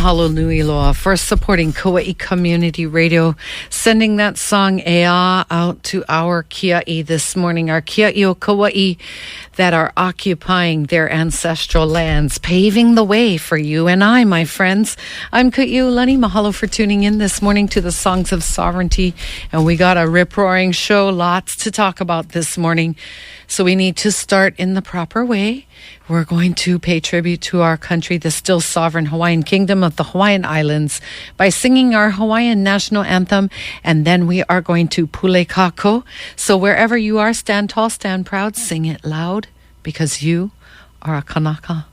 Mahalo nui loa for supporting Kauai Community Radio, sending that song Ea out to our Kia'i this morning, our Kia'i o Kauai that are occupying their ancestral lands, paving the way for you and I, my friends. I'm Kaiulani. Mahalo for tuning in this morning to the Songs of Sovereignty, and we got a rip-roaring show, lots to talk about this morning. So we need to start in the proper way. We're going to pay tribute to our country, the still sovereign Hawaiian kingdom of the Hawaiian Islands, by singing our Hawaiian national anthem, and then we are going to pule kako. So wherever you are, stand tall, stand proud, sing it loud, because you are a kanaka.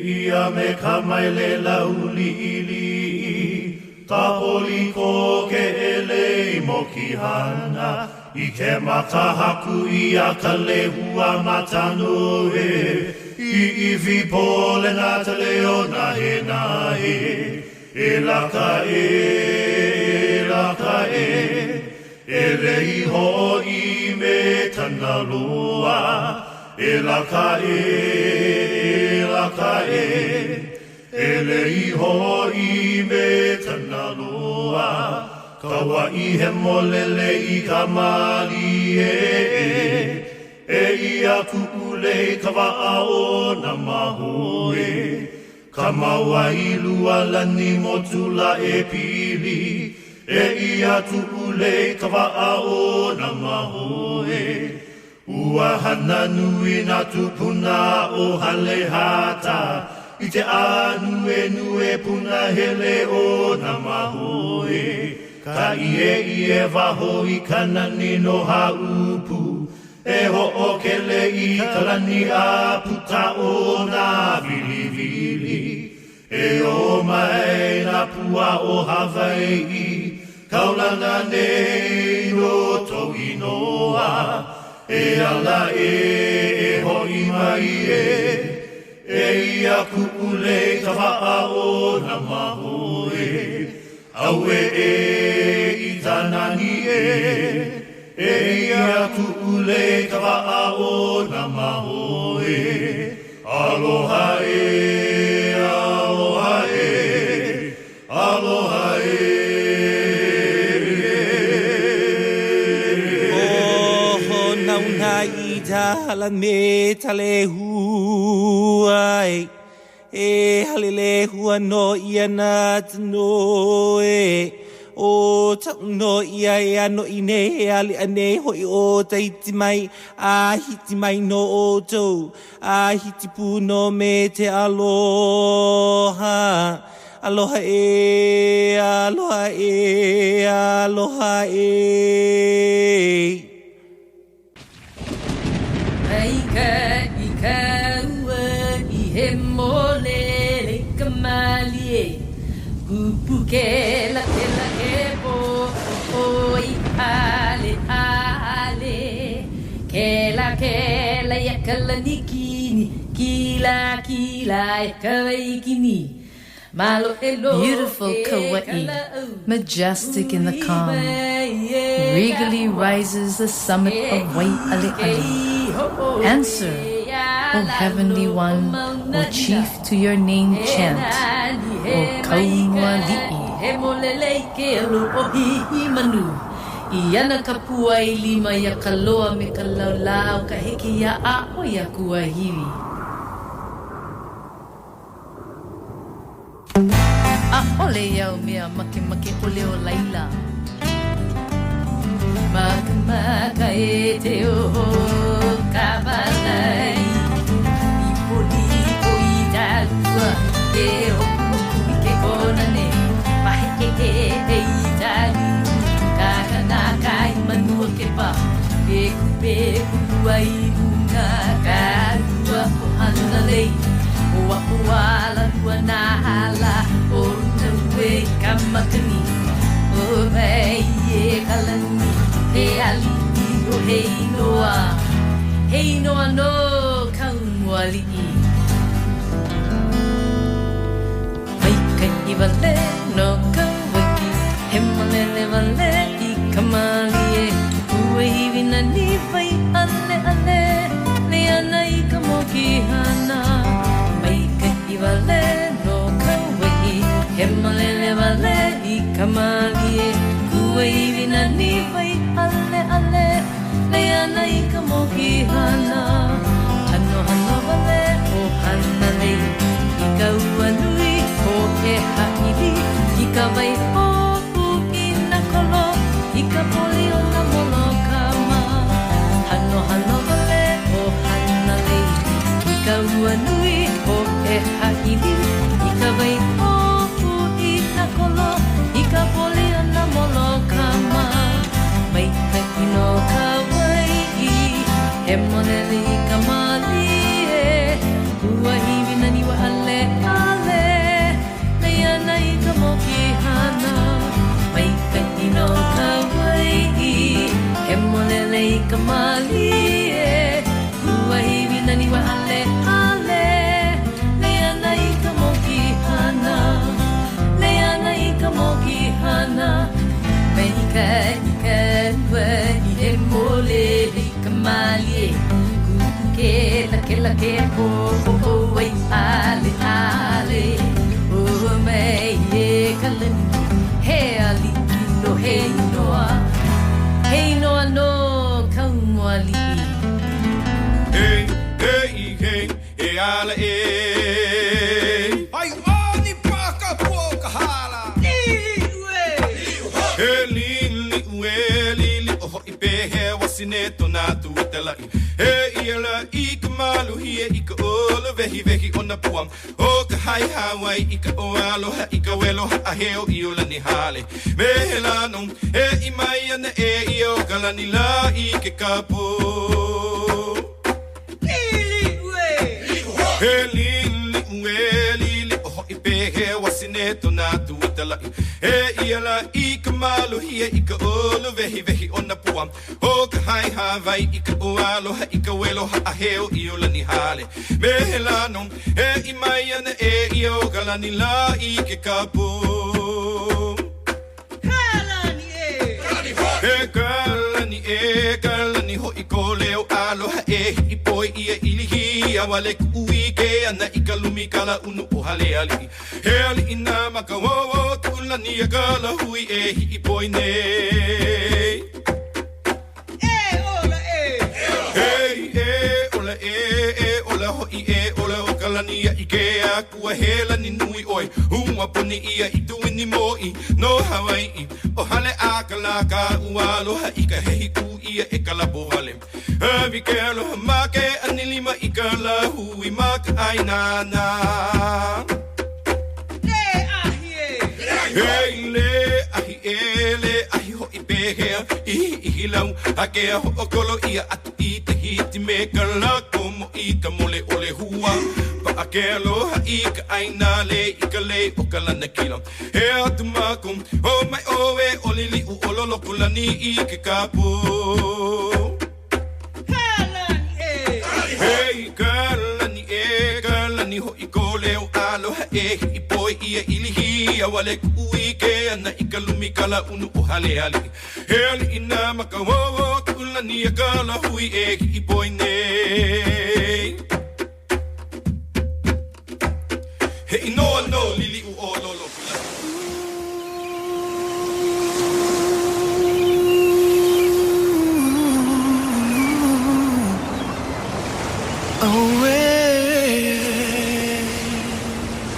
Ia me kamaile lauli ili Tapoli ko ke ele moki hana I ke matahaku ia ka lehua matano e I iwi pole na te leo nahe nahe E laka e Ele iho I me tana loa E laka Ele iho I me tana loa Kawa I he molele I ka mali E ia kuule kawa o na maho Ka maua I lua lani motula e pili E ia kuule kawa o na maho Ua hana nui na tupuna o hale hata I te anu e puna hele o na maho Ka ie waho I kanani no haupu E ho o kele I kalani a puta o na vili E o mai na pua o Hawai'i Kaulana nei no tohi noa E ala e hoi mai E ia kuule tawa o na maho Au I tanani E ia kuule tawa o na maho Aloha aloha aloha Hala me tale huai e halele hua no ia na tano o tau no ia e ano ine he ali ane hoi o taiti mai a hiti mai no o tau a hiti pu no me te aloha aloha e aloha e aloha e Aika ika ua I he mole le kamalie Pupuke la ke po o I ale Ke la yakala nikini Kila yakawai Beautiful Kauai, majestic in the calm, regally rises the summit of Wai'ale'ale. Answer, O Heavenly One, O Chief to your name chant, O Kaiulani. Iana kapua I lima ya kaloa me kalaulau ka hiki ya a o ya kuahiri. A ole yau mea make ole o laila Maka e te o kabalai I polipo I talua Ke o kuku I ke konane Mahe e I tali Kakanaka I manua ke pa Peku ai lunga Karua o hanalei Ua la lua na hala o nawe kamakani o mai e kalani he ali o hei noa no kaumuali mai kai I vale no kawaki he malele vale I kamali e ue hivina ni vai ale le ana I kamoki hana I vale no kauai he malele vale I kamali e kue I vina ni vai ale le ana I kamoki hana hano vale o hana lei I kaua nui o e haili I ka vai o I na kolo I ka poli o na molo kama hano vale o hana lei I kaua nui o e haili I ka vai o I na kolo I ka poli ana molo kama mai ka ino ka wai he monele I ka mali e ua hivina ni wa ale nei ana I ka moki hana mai ka ino ka wai he monele I ka mali e ua hivina ni wa ale la ke po wai ale o mai e kalani he ali no no kaumuali hey ala ai oni paka poka hala lili o I pe he wasine tona tu telai he iala I ka malu hie I ka ola vehi ona puang o ka hai Hawaii I ka aloha I ka welo a heo I ola ni hale me he lano he I mai ana e I o ka lani la I ke kapo lili o I pe he wasine tona tu telai he iala I ka malu hie I ka ola vehi ona puang o ka hai Hawaii I ka aloha I ka welo a heo I ola ni hale me he lano he I mai ana e I o ka lani la I ke kapo kalani ho I ko leo aloha e I poi ia ilihi a wale kui ke ana I ka lumi kala unu o hale ali he ali ina maka wowo tulani a kala hui e I poi nei ola ho I ola o kalani a I ke mea kua hela ni nui oi Hunga puni ia I tui ni moi No Hawai'i O hale a kalaka ualoha Ika hehi ku ia e kalapo vale Havi ke aloha make anilima Ika la hui maka ainana Hey le ahi ele ahi ho I pehea I lau hake a ho okolo ia atu I te hiti me ka lako mo I ka mole ole hua Pa ake aloha I ka aina le I ka le o ka lana kila He atu mako o mai oe o lili u ololo kulani I ke kapo Hey kalani ho I ko leo aloha e I poi ia ilihi a wale kui ke ana I ka lumi kala unu o hale hale He ali ina maka wawa kulani a kala hui e I poi nei He inoa no lili u o lolo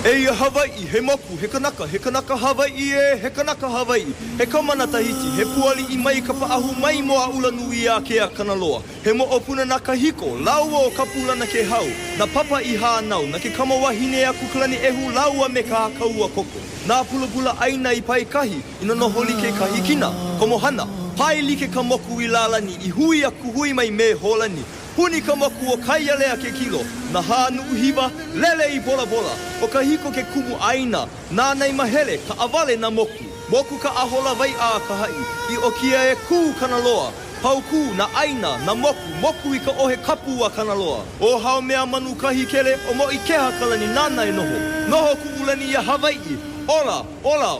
Eia Hawai'i, he moku, he kanaka Hawai'i e, he kanaka Hawai'i, he kamana tahiti, he puali I mai ka paahu mai moa ula nui a ke a kanaloa. He mo opuna na kahiko, laua o kapula na ke hau, na papa I hānau, na ke kamawahine a kukulani ehu laua me ka kaua koko. Nā pula aina I pai kahi, ina no holi ke kahikina, komohana, pai like ka moku I lalani, I hui a kuhui mai me holani. Huni ka moku o kai alea ke kilo, na hānu uhiwa, lele I bola bola, o ka hiko ke kumu aina, nā nei mahele ka awale na moku. Moku ka ahola vai a ka hai, I o kia e kū kanaloa, pau kū na aina, na moku I ka ohe kapu a kanaloa. O hao mea manu kahi kele, o mo I keha kalani nana e noho ku ulani I Hawai'i. Ola,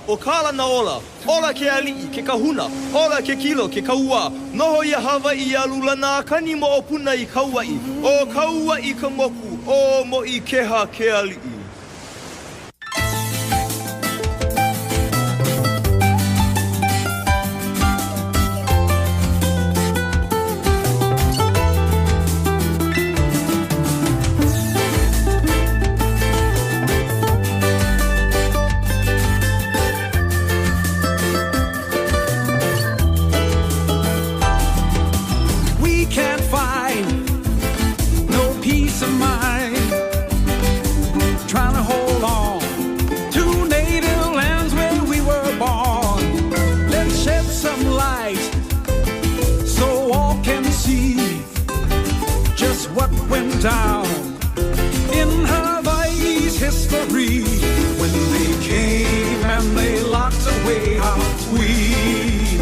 o kala na ola ke ali'i, ke kahuna, ola ke kilo, ke kaua. Noho I Hawai'i alula nā kani mo o puna I kaua'i, o kaua'i ka moku, o mo I keha ke ali'i. Down in Hawaii's history when they came and they locked away our queen,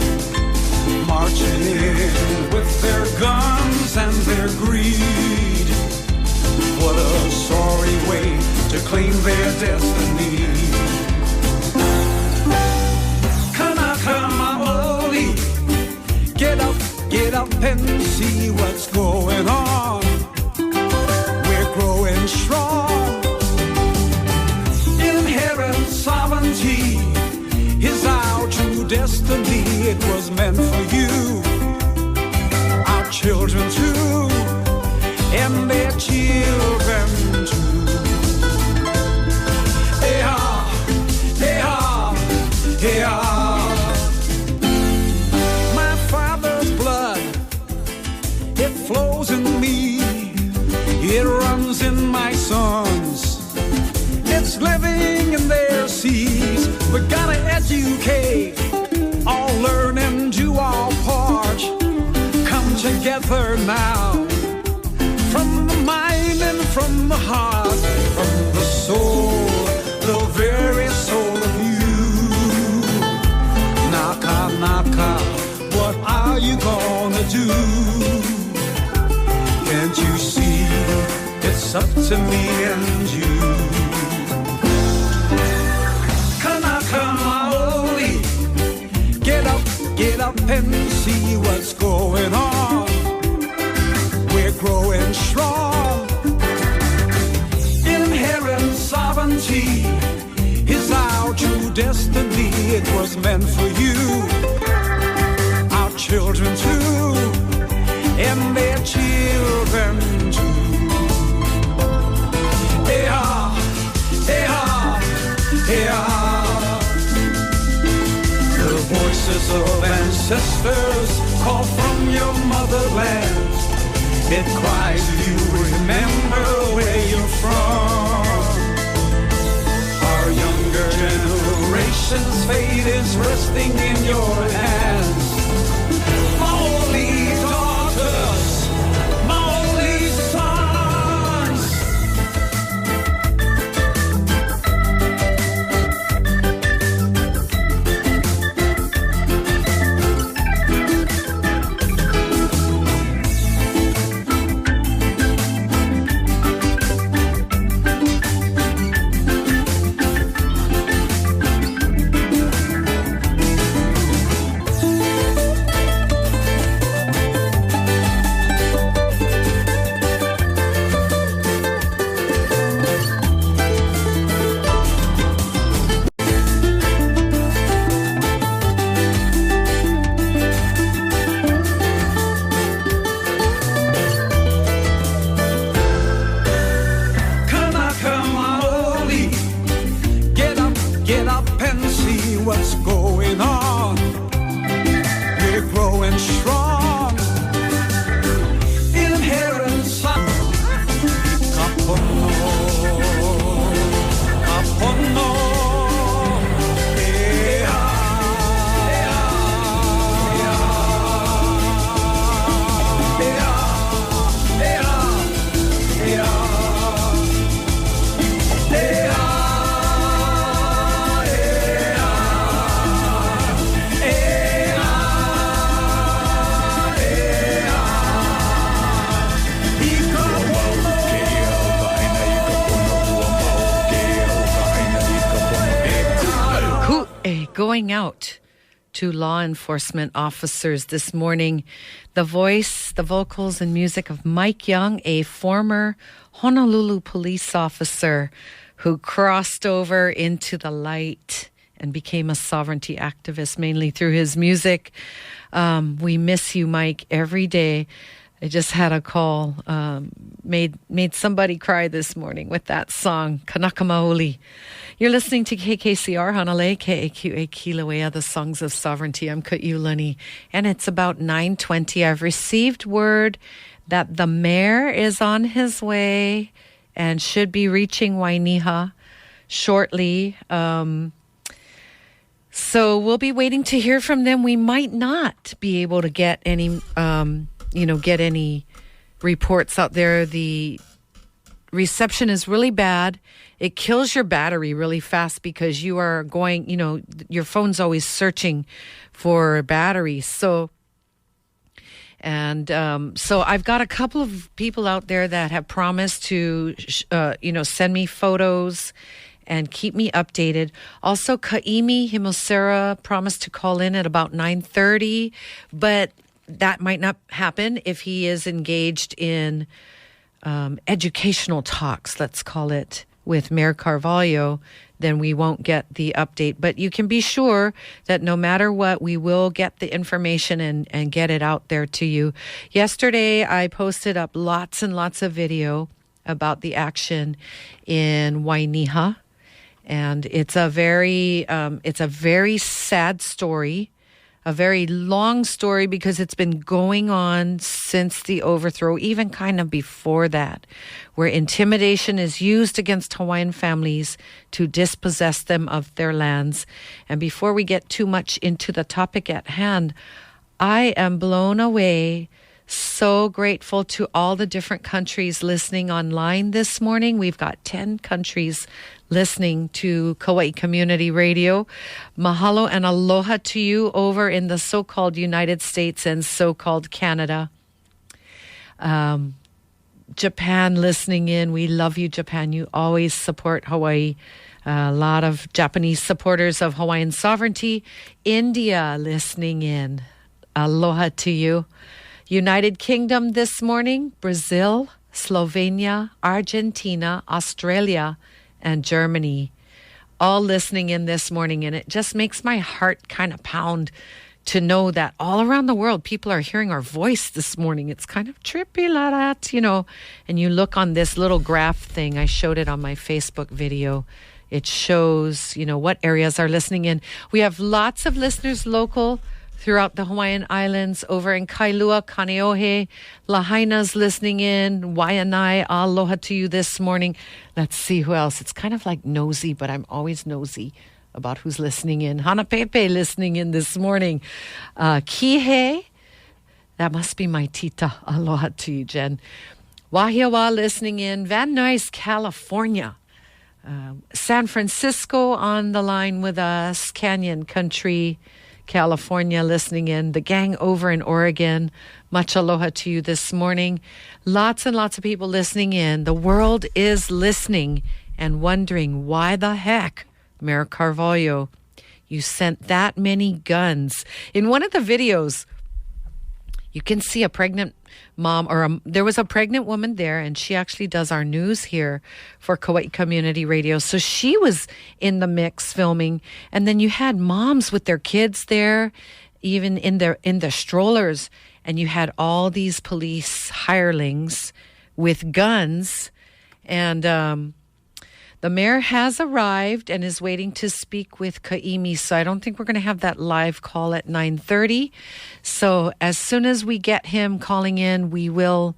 marching in with their guns and their greed. What a sorry way to claim their destiny. Kanaka Maoli, get up and see what's going on. Growing strong, inherent sovereignty is our true destiny. It was meant for you, our children too, and their children too. Hey-ha, hey-ha, hey-ha. My father's blood, it flows in me. It runs in my sons. It's living in their seas. We gotta educate, all learn and do our part. Come together now, from the mind and from the heart, from the soul, the very soul of you. Naka, naka, what are you gonna do? Can't you see? It's up to me and you. Kanaka Maoli, get up and see what's going on. We're growing strong. Inherent sovereignty is our true destiny. It was meant for you, our children too, and their children too. Hey-ha, sisters call from your motherland. It cries you remember where you're from. Our younger generation's fate is resting in your hands. My only daughters, my only sons. What's going on? We're growing strong. Inheritance. Kapono, kapono. Going out to law enforcement officers this morning, the voice, the vocals and music of Mike Young, a former Honolulu police officer who crossed over into the light and became a sovereignty activist mainly through his music. We miss you, Mike, every day. I just had a call, made somebody cry this morning with that song, Kanaka Maoli. You're listening to KKCR Hanalei, KAQA Kilauea, the Songs of Sovereignty. I'm Kaiulani, and it's about 9:20. I've received word that the mayor is on his way and should be reaching Wainiha shortly. So we'll be waiting to hear from them. We might not be able to get any, get any reports out there. The reception is really bad. It kills your battery really fast because you are going, your phone's always searching for batteries. So I've got a couple of people out there that have promised to, send me photos and keep me updated. Also, Kaimi Himosera promised to call in at about 9:30, but that might not happen if he is engaged in educational talks, let's call it, with Mayor Carvalho. Then we won't get the update. But you can be sure that no matter what, we will get the information and get it out there to you. Yesterday, I posted up lots and lots of video about the action in Wainiha. And it's a very sad story, a very long story, because it's been going on since the overthrow, even kind of before that, where intimidation is used against Hawaiian families to dispossess them of their lands. And before we get too much into the topic at hand, I am blown away, so grateful to all the different countries listening online this morning. We've got 10 countries listening to Kauai Community Radio. Mahalo and aloha to you over in the so-called United States and so-called Canada. Japan listening in. We love you, Japan. You always support Hawaii. A lot of Japanese supporters of Hawaiian sovereignty. India listening in. Aloha to you. United Kingdom this morning. Brazil, Slovenia, Argentina, Australia, and Germany, all listening in this morning. And it just makes my heart kind of pound to know that all around the world, people are hearing our voice this morning. It's kind of trippy, like that, and you look on this little graph thing. I showed it on my Facebook video. It shows, what areas are listening in. We have lots of listeners local throughout the Hawaiian Islands, over in Kailua, Kaneohe, Lahaina's listening in, Waianae, aloha to you this morning. Let's see who else. It's kind of like nosy, but I'm always nosy about who's listening in. Hanapepe listening in this morning. Kihei, that must be my tita. Aloha to you, Jen. Wahiawa listening in. Van Nuys, California. San Francisco on the line with us. Canyon Country, California listening in. The gang over in Oregon. Much aloha to you this morning. Lots and lots of people listening in. The world is listening and wondering why the heck, Mayor Carvalho, you sent that many guns. In one of the videos, you can see a pregnant mom, or there was a pregnant woman there, and she actually does our news here for Kauai Community Radio. So she was in the mix filming, and then you had moms with their kids there, even in their strollers, and you had all these police hirelings with guns, and the mayor has arrived and is waiting to speak with Ka'imi. So I don't think we're going to have that live call at 9:30. So as soon as we get him calling in, we will,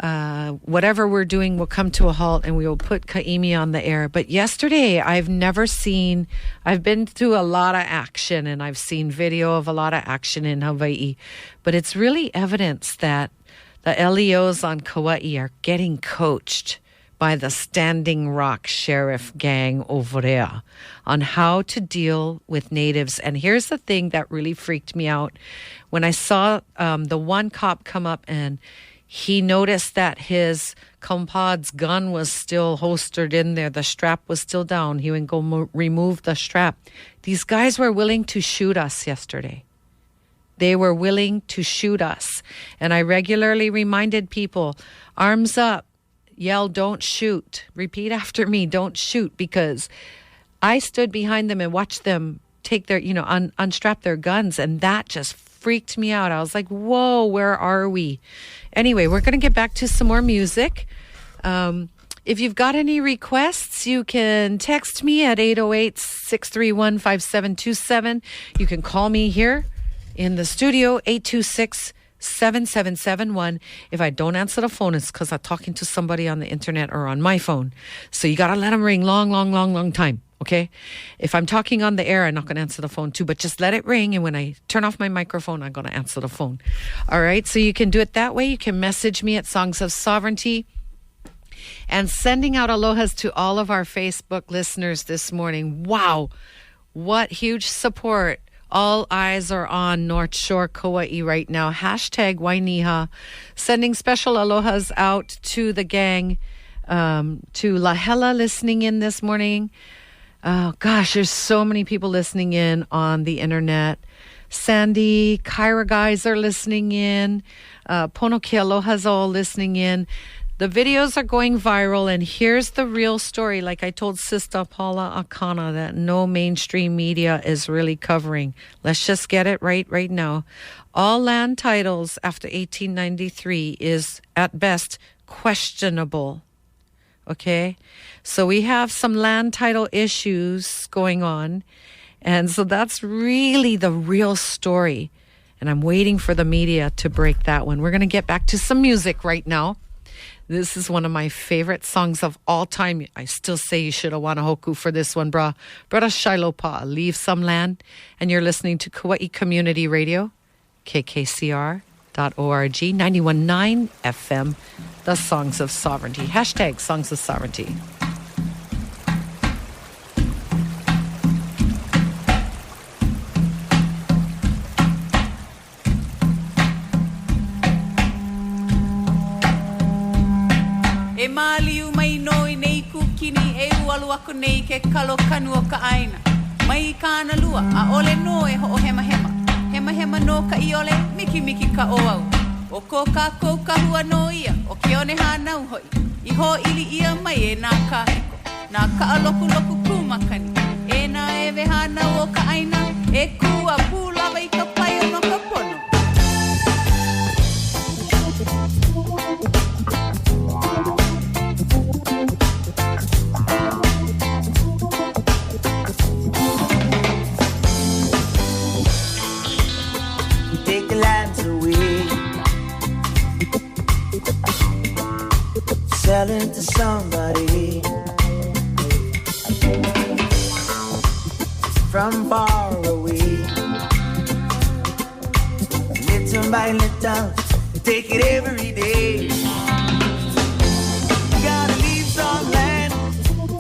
whatever we're doing will come to a halt and we will put Ka'imi on the air. But yesterday, I've been through a lot of action and I've seen video of a lot of action in Hawaii. But it's really evidence that the LEOs on Kauai are getting coached by the Standing Rock Sheriff gang over there on how to deal with natives. And here's the thing that really freaked me out. When I saw the one cop come up and he noticed that his compad's gun was still holstered in there, the strap was still down, he would go remove the strap. These guys were willing to shoot us yesterday. They were willing to shoot us. And I regularly reminded people, arms up. Yell, don't shoot. Repeat after me, don't shoot, because I stood behind them and watched them take their, unstrap their guns, and that just freaked me out. I was like, whoa, where are we? Anyway, we're going to get back to some more music. If you've got any requests, you can text me at 808-631-5727. You can call me here in the studio, 826-7771. If I don't answer the phone, it's because I'm talking to somebody on the internet or on my phone. So you got to let them ring long time, okay? If I'm talking on the air, I'm not going to answer the phone too, but just let it ring. And when I turn off my microphone, I'm going to answer the phone. All right, so you can do it that way. You can message me at Songs of Sovereignty. And sending out alohas to all of our Facebook listeners this morning. Wow, what huge support. All eyes are on North Shore Kauai right now. Hashtag Wainiha. Sending special alohas out to the gang, to Lahela listening in this morning. Oh, gosh, there's so many people listening in on the internet. Sandy, Kyra guys are listening in. Pono Ke Aloha's all listening in. The videos are going viral, and here's the real story, like I told Sister Paula Akana, that no mainstream media is really covering. Let's just get it right now. All land titles after 1893 is, at best, questionable. Okay? So we have some land title issues going on, and so that's really the real story. And I'm waiting for the media to break that one. We're going to get back to some music right now. This is one of my favorite songs of all time. I still say you should have won a hoku for this one, brah. Brother Shiloh Pa, Leave Some Land. And you're listening to Kauai Community Radio, KKCR.org, 91.9 FM, the Songs of Sovereignty. Hashtag Songs of Sovereignty. E maliu mai noi nei kukini e ualu aku nei ke kalo kanu o ka aina. Mai kāna lua a ole no e ho hema hema. Hema hema no ka I ole miki miki ka o au. O ko ka hua no ia o ke one hana uhoi. I ho ili ia mai e nā ka eko. Nā ka aloku loku kumakani. E nā e we hana o ka aina. E kua pūlawa I ka pai o no ka pono. telling to somebody from far away. Little by little, take it every day. You gotta leave some land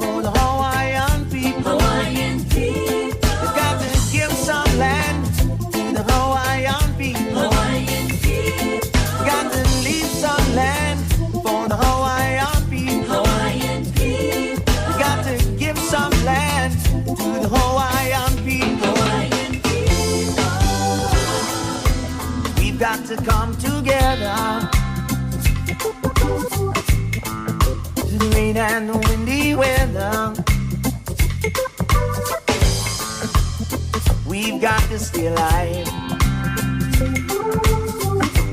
for the Hawaiian people. Hawaiian people. You got to give some land to the Hawaiian people. Hawaiian people. You got to leave some land for the Hawaiian people. Hawaiian people. You got to give some land to the Hawaiian people. Hawaiian people. We've got to come together. The rain and the windy weather. We've got to stay alive.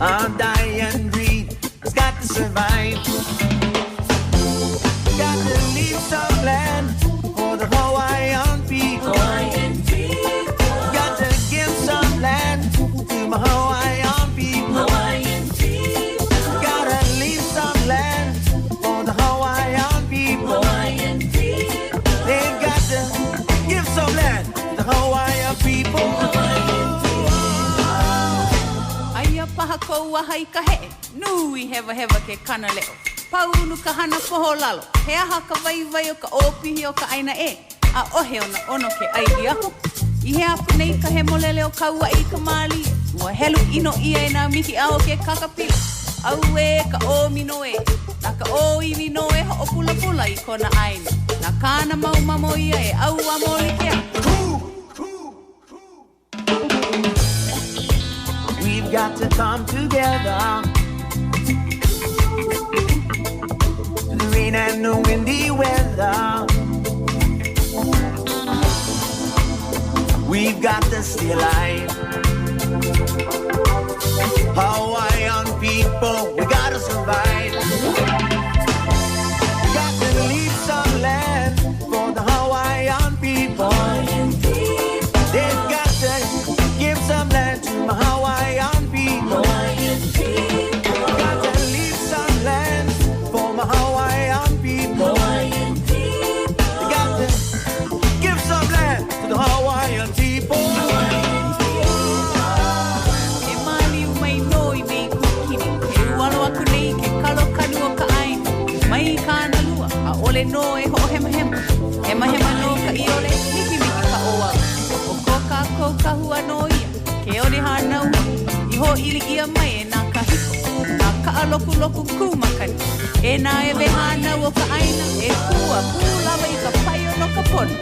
Our dying breed has got to survive. Got to leave some land for the Hawaiian people. Hawaiian people. Got to give some land to my Hawaiian people. Hawaiian people. Gotta leave some land for the Hawaiian people. Hawaiian people. They've got to give some land to the Hawaiian people. Aia paha kou wahai ka he, nui hewa hewa ke kana leo. Paunu ka hana poho lalo, he aha ka vai vai o ka opihi o ka aina e, a ohe ona ono ke ai aku. I he aku nei ka he molele o kaua i ka mali, ua helu ino ia e nā miki ao ke kakapila. Au e ka o mino e, na ka o i mino e ho o pula pula i kona aina. Na kāna mau mamo ia e au amoli kea. We've got to come together. The rain and the windy weather. We've got to stay alive. Hawaiian people, we gotta survive. Got to leave some land for the Hawaiian people. They've got to give some land to my Hawaiian people. Got to leave some land for my Hawaiian people. Got to give some land to the Hawaiian people. E mali mai noi nei kukini, e ualo aku nei ke kalo kanu o ka aina. Mai kāna lua, a ole no e ho hema hema. Hema hema no ka i ole, miki miki ka oa. O ko ka kou ka hua no ia, ke ole hana ua. I ho ili ia mai e nā ka hiko, nā ka aloku loku kumakani. E nā e we hana o ka aina, e kua pūlawa i ka pai o no ka pono.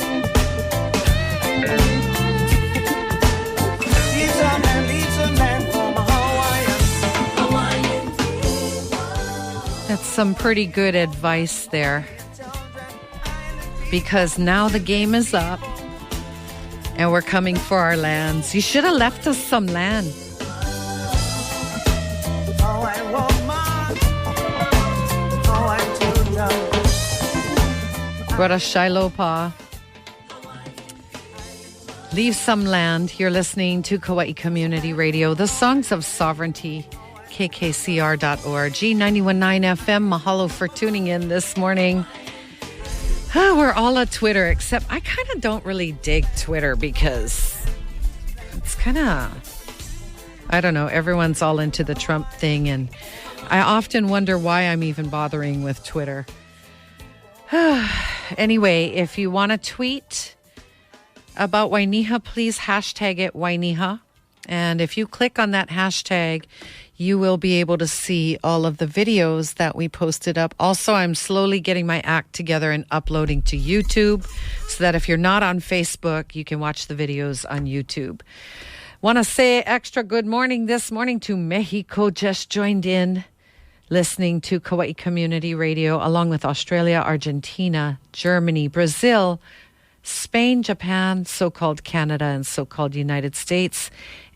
Leave some land for my Hawaiian. That's some pretty good advice there. Because now the game is up and we're coming for our lands. You should have left us some land. Brother Shiloh Pa. Leave some land. You're listening to Kauai Community Radio, the Songs of Sovereignty, kkcr.org, 91.9 FM. Mahalo for tuning in this morning. We're all at Twitter, except I kind of don't really dig Twitter because it's kind of, I don't know, everyone's all into the Trump thing, and I often wonder why I'm even bothering with Twitter. Anyway, if you want to tweet about Wainiha, please hashtag it Wainiha. And if you click on that hashtag, you will be able to see all of the videos that we posted up. Also, I'm slowly getting my act together and uploading to YouTube so that if you're not on Facebook, you can watch the videos on YouTube. Want to say extra good morning this morning to Mexico, just joined in, listening to Kauai Community Radio, along with Australia, Argentina, Germany, Brazil, Spain, Japan, so-called Canada, and so-called United States,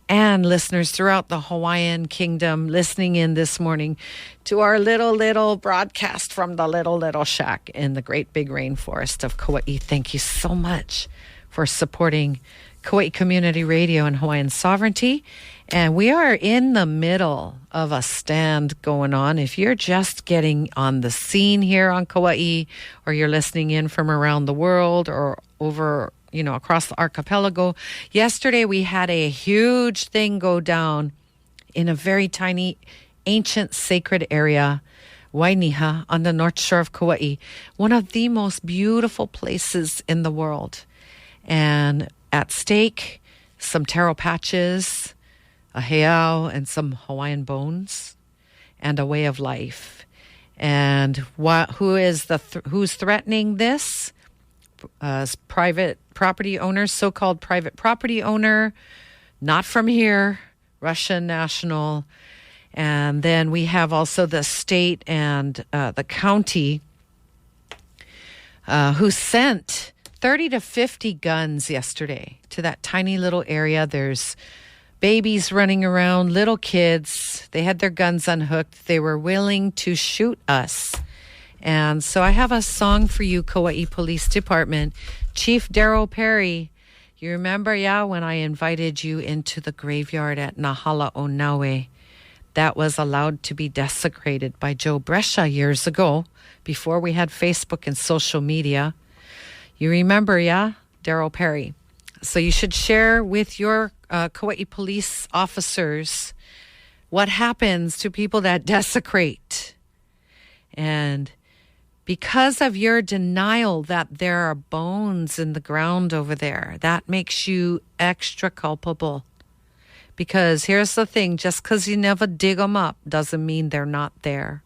and listeners throughout the Hawaiian Kingdom listening in this morning to our little broadcast from the little shack in the great big rainforest of Kauai. Thank you so much for supporting Kauai Community Radio and Hawaiian Sovereignty. And we are in the middle of a stand going on. If you're just getting on the scene here on Kauai, or you're listening in from around the world or over, across the archipelago, yesterday we had a huge thing go down in a very tiny, ancient, sacred area, Wainiha, on the north shore of Kauai, one of the most beautiful places in the world. And at stake, some taro patches, a heiau, and some Hawaiian bones, and a way of life. And who's threatening this? Private property owners, so-called private property owner, not from here, Russian national. And then we have also the state and the county who sent 30 to 50 guns yesterday to that tiny little area. There's babies running around, little kids. They had their guns unhooked. They were willing to shoot us. And so I have a song for you, Kauai Police Department. Chief Darryl Perry, you remember, when I invited you into the graveyard at Nahala Onawe, that was allowed to be desecrated by Joe Brescia years ago, before we had Facebook and social media. You remember, Darryl Perry. So you should share with your Kauai police officers what happens to people that desecrate. And because of your denial that there are bones in the ground over there, that makes you extra culpable. Because here's the thing, just because you never dig them up doesn't mean they're not there.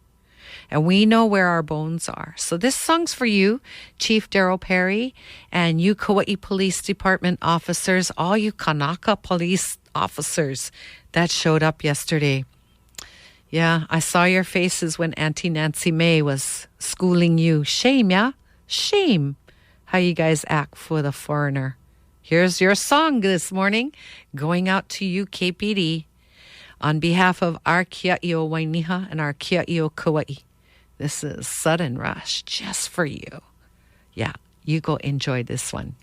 And we know where our bones are. So this song's for you, Chief Darryl Perry, and you Kauai Police Department officers, all you Kanaka police officers that showed up yesterday. Yeah, I saw your faces when Auntie Nancy May was schooling you. Shame, Shame how you guys act for the foreigner. Here's your song this morning, going out to you, KPD, on behalf of our Kia'io Wainiha and our Kia'io Kauai. This is Sudden Rush, just for you. Yeah, you go enjoy this one.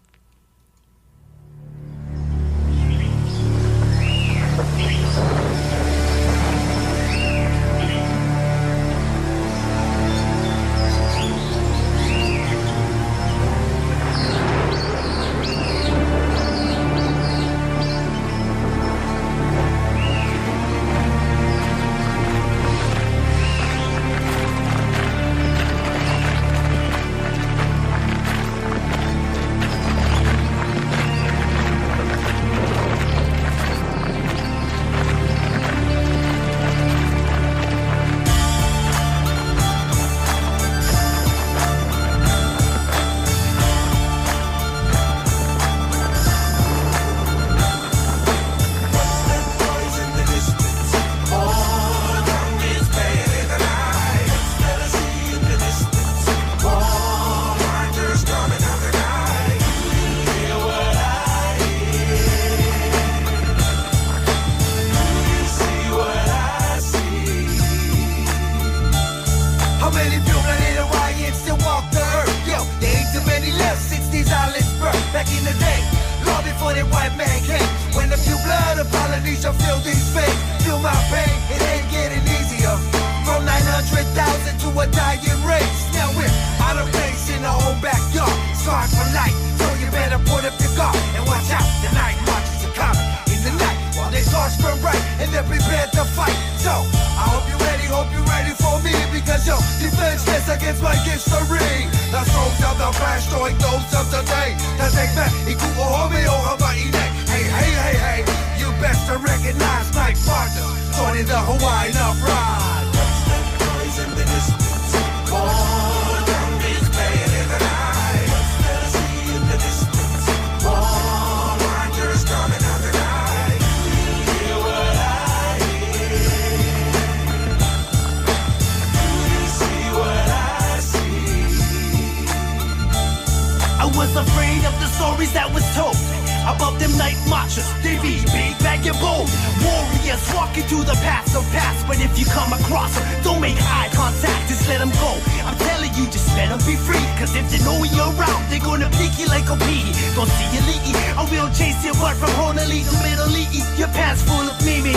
Don't see you leaky. I will chase you, but from Honolulu to Middle East, your pants full of Mimi.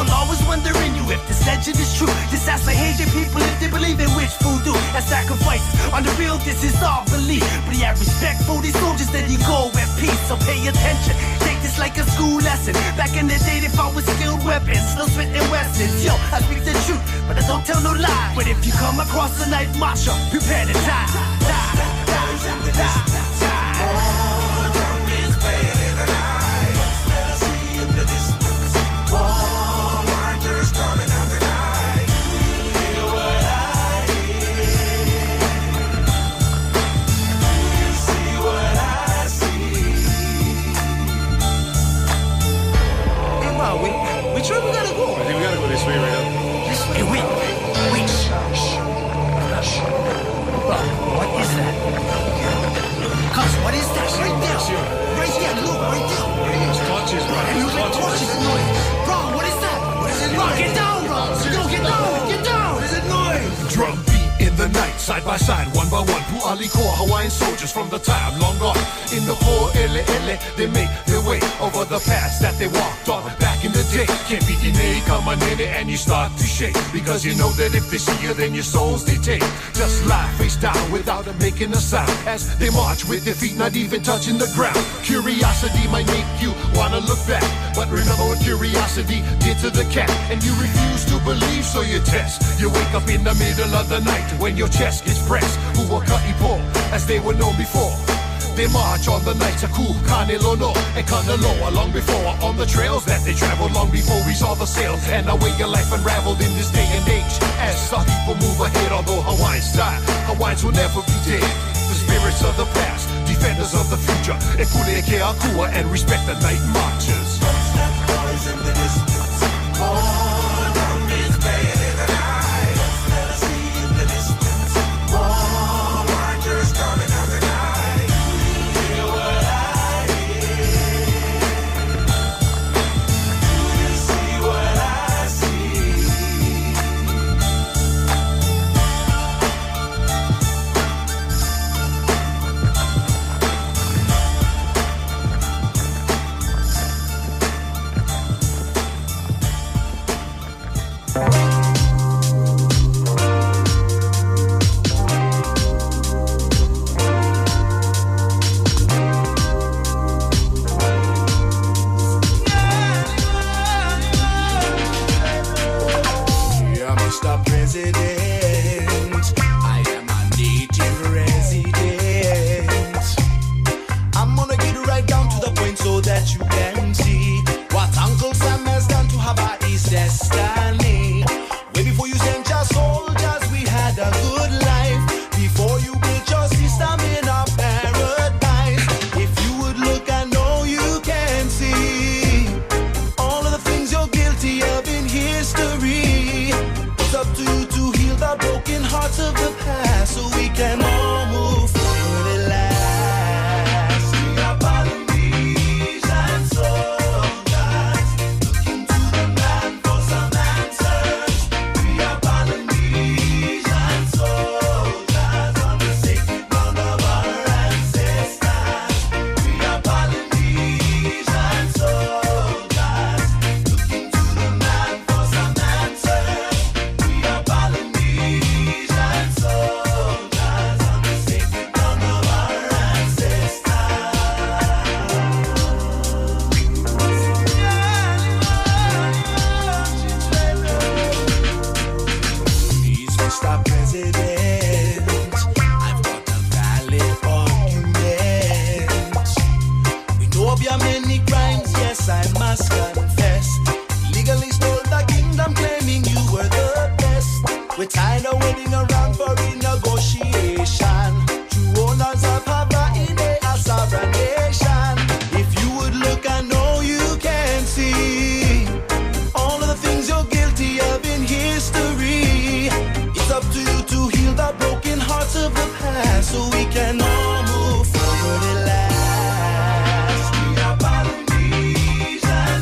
will always wonder in you if this legend is true. Just ask the Haitian people if they believe in witch voodoo and sacrifices. On the real, this is all belief. But you have respect for these soldiers, then you go with peace. So pay attention, take this like a school lesson. Back in the day, they fought with skilled weapons, no Smith and Wessons. Yo, I speak the truth, but I don't tell no lie. But if you come across a night marcher, prepare to die. Which way we gotta go? I think we gotta go this way right now. This way? Wait. Shh. What is that? Cuz, what is that? Right there, look, right there. It's torches, bro. Hey, look like torches. Bro, what is that? What is it? Bro, get down, bro. Yo, get down. What is it noise? Drum beat in the night, side by side, one by one. Pu'ali core Hawaiian soldiers from the time long gone. In the ele, they make their way over the paths that they walked on back in the day. Can't be come on in it and you start to shake, because you know that if they see you, then your souls they take. Just lie face down without making a sound as they march with their feet not even touching the ground. Curiosity might make you wanna look back, but remember what curiosity did to the cat, and you refuse to believe, so you test. You wake up in the middle of the night when your chest is pressed. Who were Ka'ipo as they were known before. They march on the nights of Ku, Kanelono, and Kanaloa long before. On the trails that they traveled long before we saw the sails, and the way your life unraveled in this day and age. As some people move ahead, although Hawaiians die, Hawaiians will never be dead. The spirits of the past, defenders of the future, Ekule ke Akua, and respect the night marchers. Noise in the distance, more drums playing in the night. Let us see in the distance, more marchers coming out the night. Hear what I hear. Do you see what I see?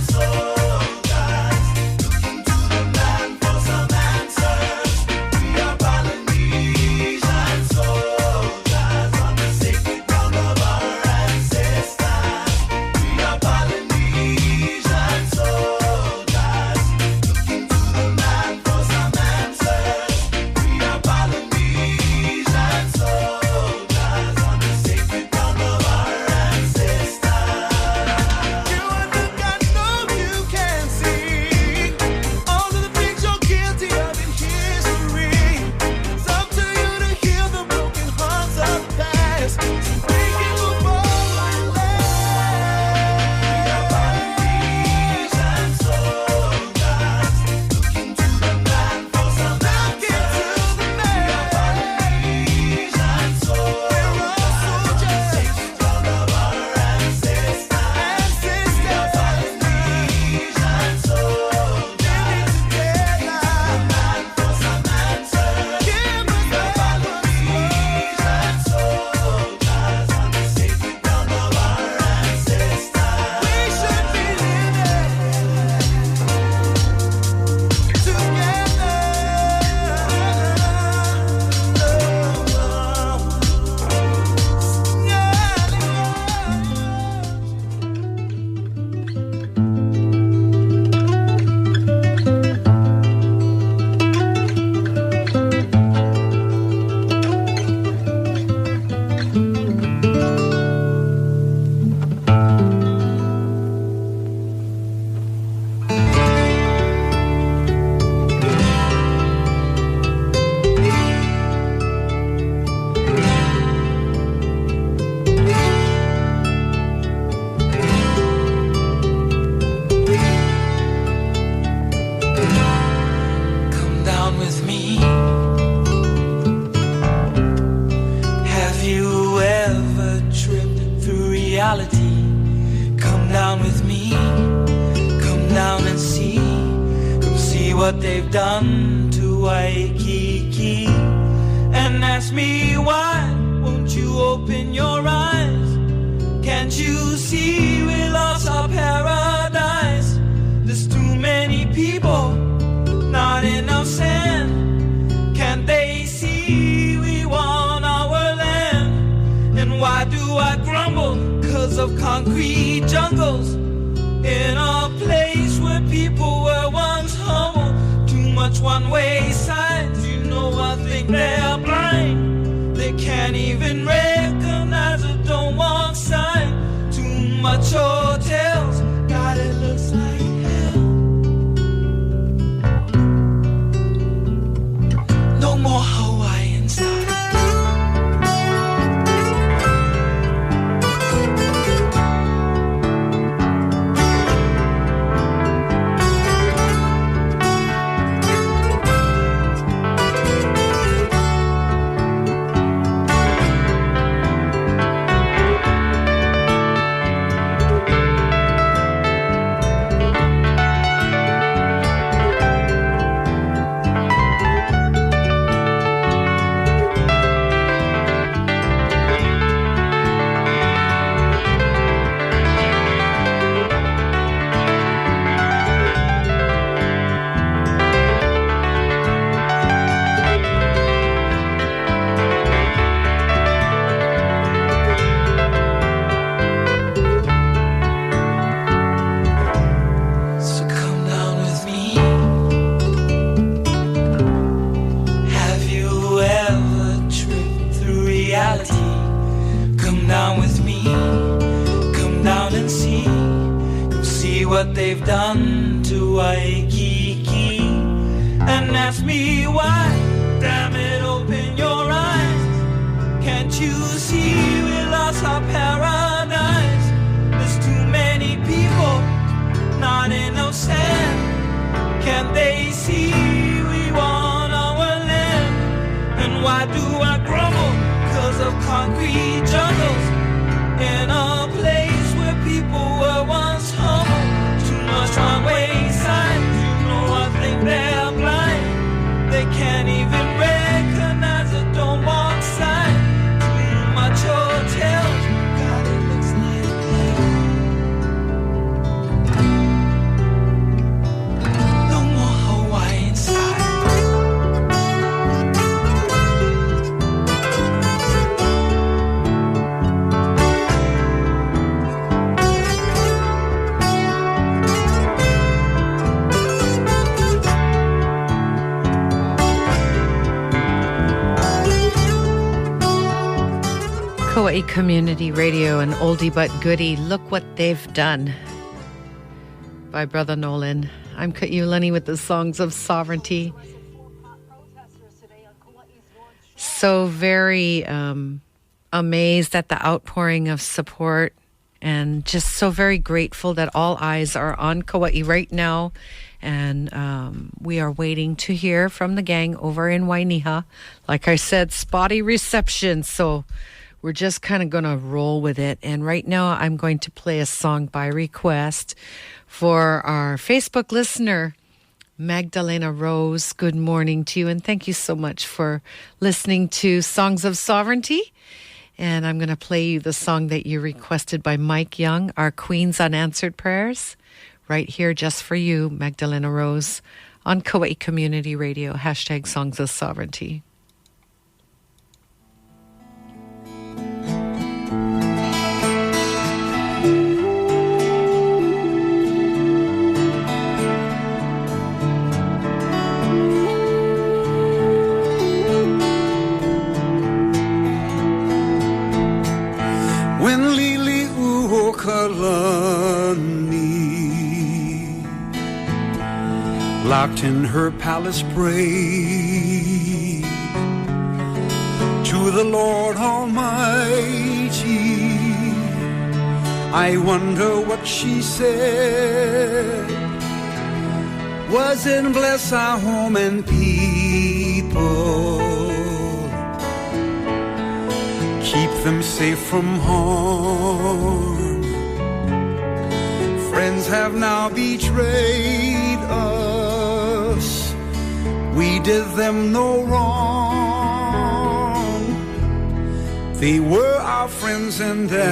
So what they've done to Waikiki and ask me why. Won't you open your eyes? Can't you see we lost our paradise? There's too many people, not enough sand. Can't they see we want our land? And why do I grumble? 'Cause of concrete jungles in a place where people were once humble. Too much one-way signs, you know I think they're blind. They can't even recognize a don't walk sign. Too much hotels, God, it looks like hell. No more Hawaiian style. What they've done to Waikiki and ask me why. Damn it, open your eyes. Can't you see we lost our paradise? There's too many people, not enough sand. Can't they see we want our land? And why do I grumble? 'Cause of concrete jungles in a place where people were once humble. One-way signs, you know I think they're blind. They can't even recognize a don't walk sign. Too much hotels, God, it looks like hell. No more Hawaiian style. Kauai Community Radio, an oldie but goodie. Look what they've done by Brother Nolan. I'm Kaiulani with the Songs of Sovereignty. So very amazed at the outpouring of support and just so very grateful that all eyes are on Kauai right now. And we are waiting to hear from the gang over in Wainiha. Like I said, spotty reception. So we're just kind of going to roll with it. And right now I'm going to play a song by request for our Facebook listener, Magdalena Rose. Good morning to you. And thank you so much for listening to Songs of Sovereignty. And I'm going to play you the song that you requested by Mike Young, our Queen's Unanswered Prayers, right here just for you, Magdalena Rose, on Kauai Community Radio, hashtag Songs of Sovereignty. When Lili Uokalani locked in her palace prayed to the Lord Almighty, I wonder what she said. Was it bless our home and people, keep them safe from harm? Friends have now betrayed us, did them no wrong. They were our friends and allies.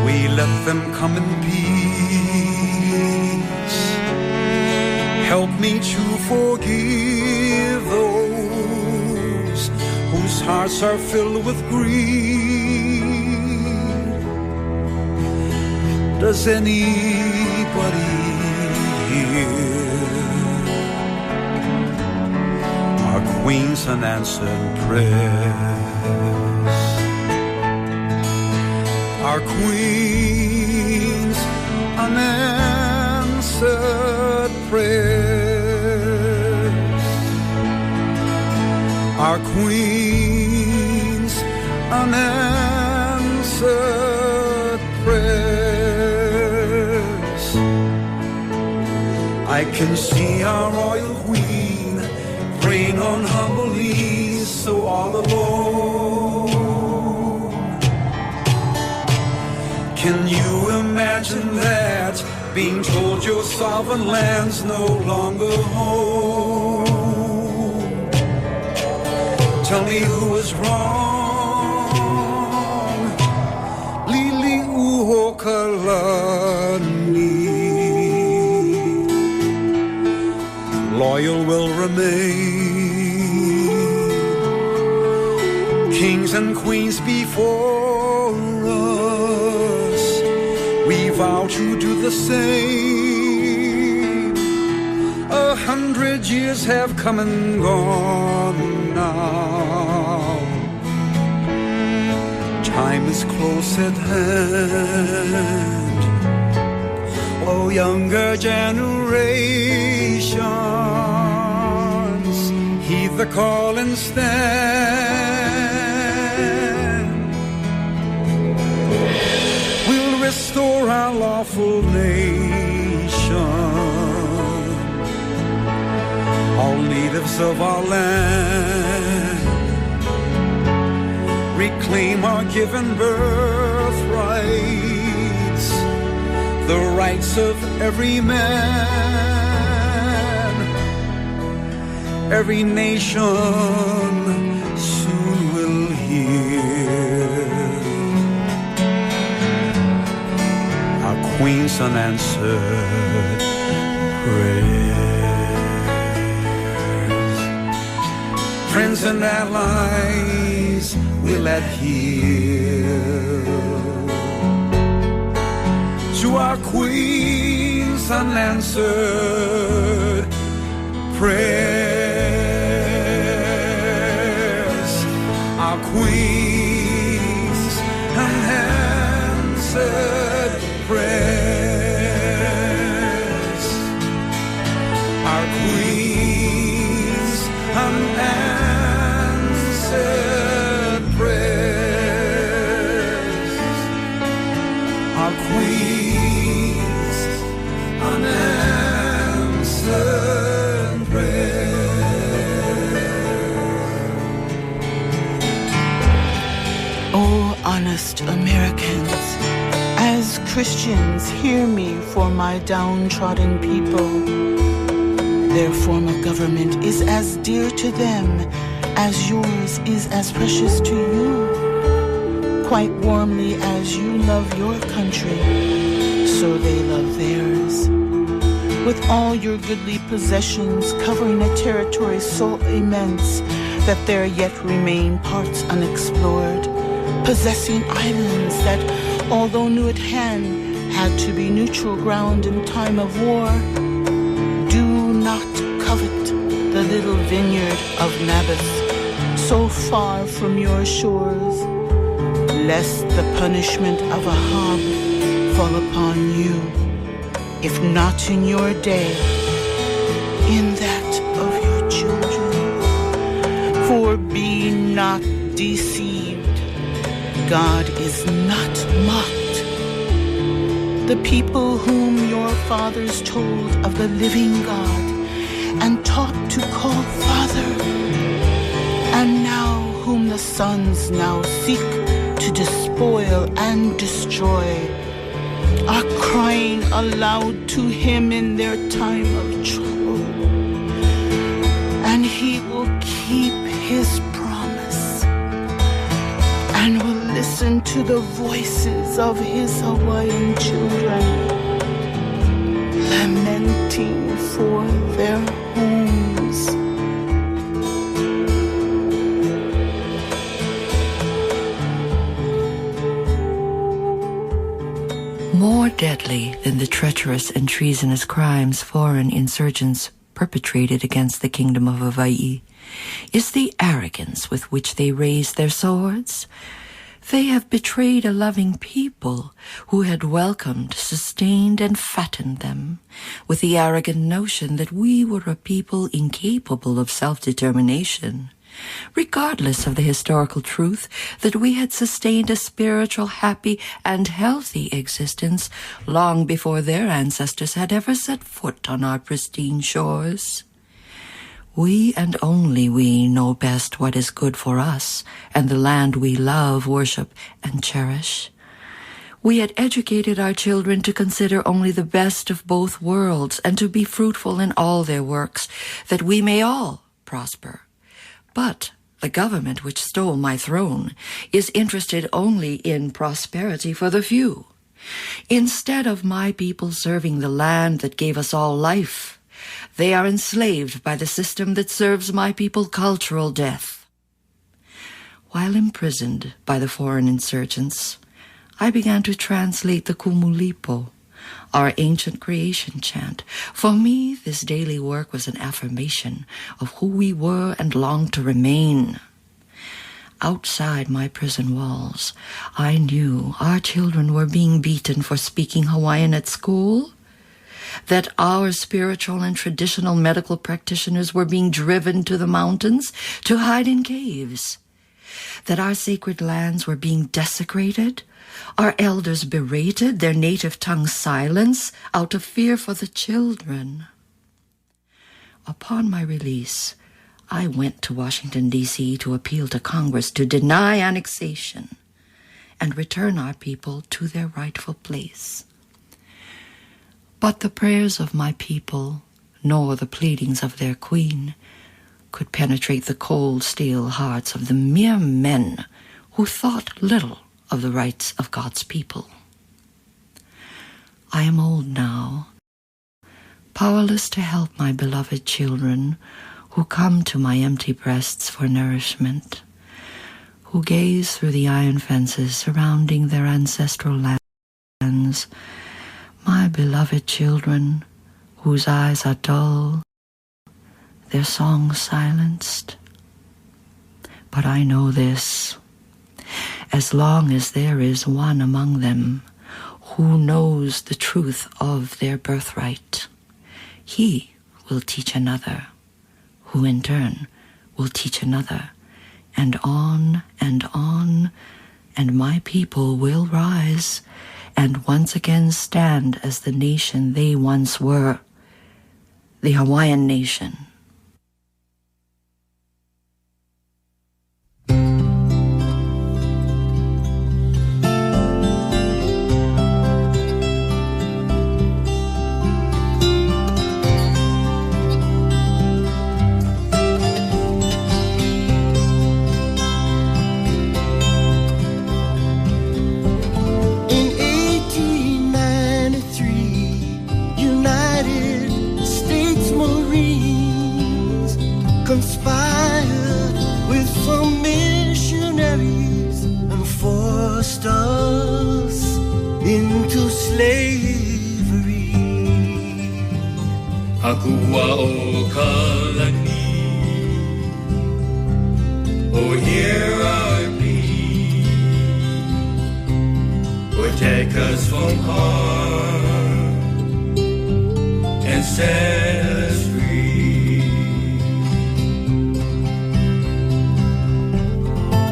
We let them come in peace. Help me to forgive those whose hearts are filled with greed. Does anybody hear our Queen's unanswered prayers? Our Queen's unanswered prayers. Our Queen's unanswered prayers. I can see our royal queen praying on humble knees, so all alone. Can you imagine that, being told your sovereign land's no longer home? Tell me who is wrong. Lili Uhokalani. Loyal will remain. Kings and queens before us, we vow to do the same. 100 years have come and gone now. Time is close at hand. Oh, younger generations, heed the call and stand. We'll restore our lawful nation, all natives of our land. Reclaim our given birthrights, the rights of every man. Every nation soon will hear our Queen's unanswered prayers. Friends and allies will adhere to our Queen's unanswered prayers. Our Queen's unanswered prayers. Our Queen's unanswered prayers. Our Queen's unanswered prayers. Oh, honest Americans, as Christians, hear me for my downtrodden people. Their form of government is as dear to them as yours is as precious to you. Quite warmly as you love your country, so they love theirs. With all your goodly possessions covering a territory so immense that there yet remain parts unexplored, possessing islands that, although new at hand, had to be neutral ground in time of war, do not covet the little vineyard of Naboth, so far from your shores, lest the punishment of Ahab fall upon you, if not in your day, in that of your children. For be not deceived, God is not mocked. The people whom your fathers told of the living God and taught to call Father, and now whom the sons now seek to despoil and destroy, are crying aloud to him in their time of trouble. And he will keep his promise and will listen to the voices of his Hawaiian children lamenting for their homes. More deadly than the treacherous and treasonous crimes foreign insurgents perpetrated against the Kingdom of Hawai'i is the arrogance with which they raise their swords. They have betrayed a loving people who had welcomed, sustained, and fattened them with the arrogant notion that we were a people incapable of self-determination, regardless of the historical truth that we had sustained a spiritual, happy, and healthy existence long before their ancestors had ever set foot on our pristine shores. We and only we know best what is good for us and the land we love, worship, and cherish. We had educated our children to consider only the best of both worlds and to be fruitful in all their works, that we may all prosper. But the government which stole my throne is interested only in prosperity for the few. Instead of my people serving the land that gave us all life, they are enslaved by the system that serves my people cultural death. While imprisoned by the foreign insurgents, I began to translate the Kumulipo, our ancient creation chant. For me, this daily work was an affirmation of who we were and longed to remain. Outside my prison walls, I knew our children were being beaten for speaking Hawaiian at school, that our spiritual and traditional medical practitioners were being driven to the mountains to hide in caves, that our sacred lands were being desecrated, our elders berated, their native tongues silenced out of fear for the children. Upon my release, I went to Washington, D.C. to appeal to Congress to deny annexation and return our people to their rightful place. But the prayers of my people, nor the pleadings of their queen, could penetrate the cold steel hearts of the mere men who thought little of the rights of God's people. I am old now, powerless to help my beloved children who come to my empty breasts for nourishment, who gaze through the iron fences surrounding their ancestral lands, my beloved children whose eyes are dull, their songs silenced. But I know this: as long as there is one among them who knows the truth of their birthright, he will teach another, who in turn will teach another, and on, and my people will rise and once again stand as the nation they once were, the Hawaiian nation. Conspired with some missionaries and forced us into slavery. Akua o Kalani, oh hear our plea, protect us from harm and set us free.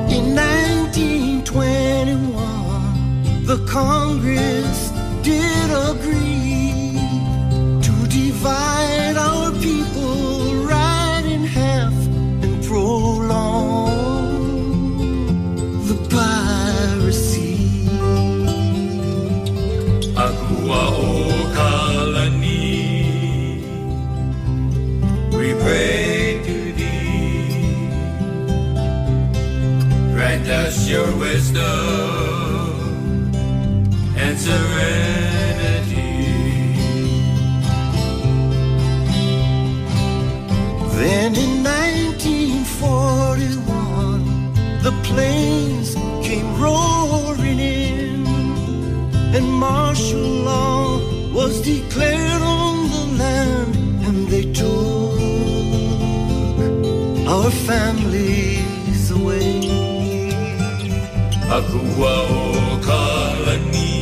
In 1921, the Congress did agree to divide our people right in half and prolong the piracy. and serenity. Then in 1941, the planes came roaring in, and martial law was declared on the land, and they took our families away. Akua o Kalani,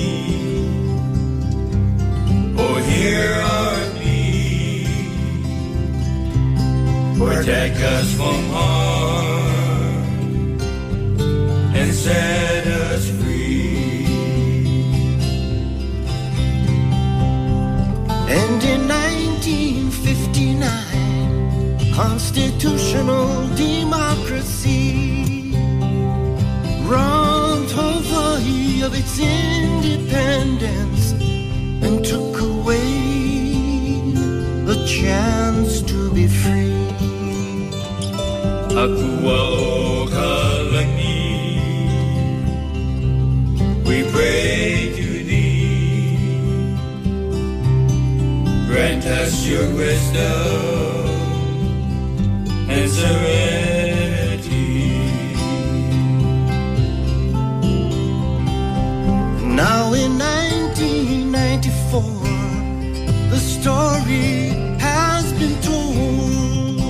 oh here are we, protect us from harm and set us free. And in 1959, constitutional democracy robbed Hawaii of its independence and took away the chance to be free. Akua o Kalani, we pray to thee, grant us your wisdom and serenity. Now in 1994, the story has been told,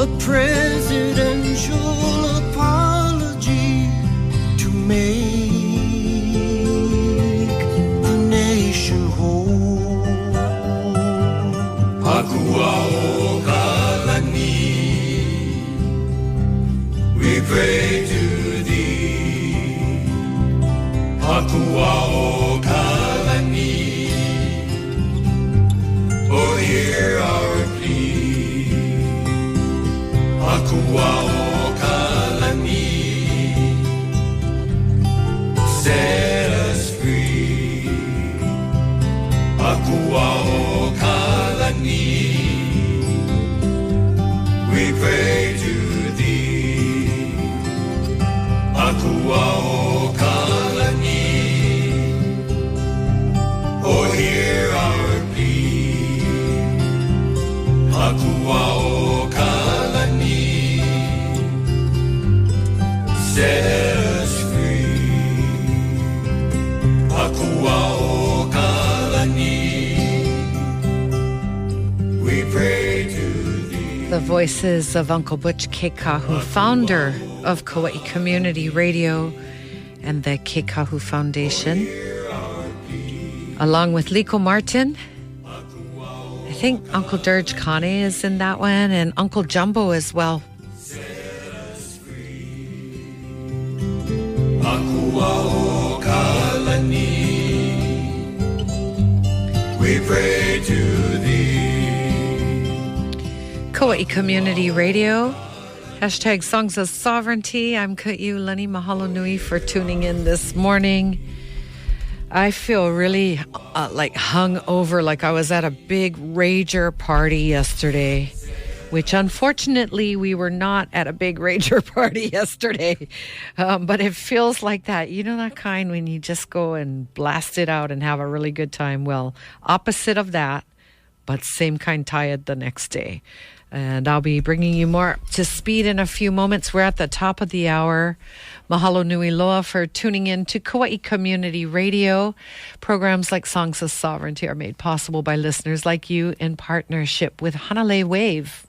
a presidential apology to make the nation whole. Akua o Kalani, we pray to thee. Akua o Kalani, oh hear our plea. Akua o Kalani, set us free. Akua o Kalani, we pray to thee. Akua o Kalani, oh hear our plea. Akua o Kalani, set us free. Akua o Kalani, we pray to thee. The voices of Uncle Butch Kekahu, founder of Kauai Community Radio and the Kekahu Foundation, along with Liko Martin. I think Uncle Dirge Kane is in that one, and Uncle Jumbo as well. Akua o Kalani, we pray to thee. Kauai Community Radio, hashtag Songs of Sovereignty. I'm Kaiulani. Mahalo nui for tuning in this morning. I feel really like hung over, like I was at a big rager party yesterday, which unfortunately we were not at a big rager party yesterday. But it feels like that. You know that kind when you just go and blast it out and have a really good time. Well, opposite of that, but same kind tired the next day. And I'll be bringing you more up to speed in a few moments. We're at the top of the hour. Mahalo nui loa for tuning in to Kauai Community Radio. Programs like Songs of Sovereignty are made possible by listeners like you in partnership with Hanalei Wave.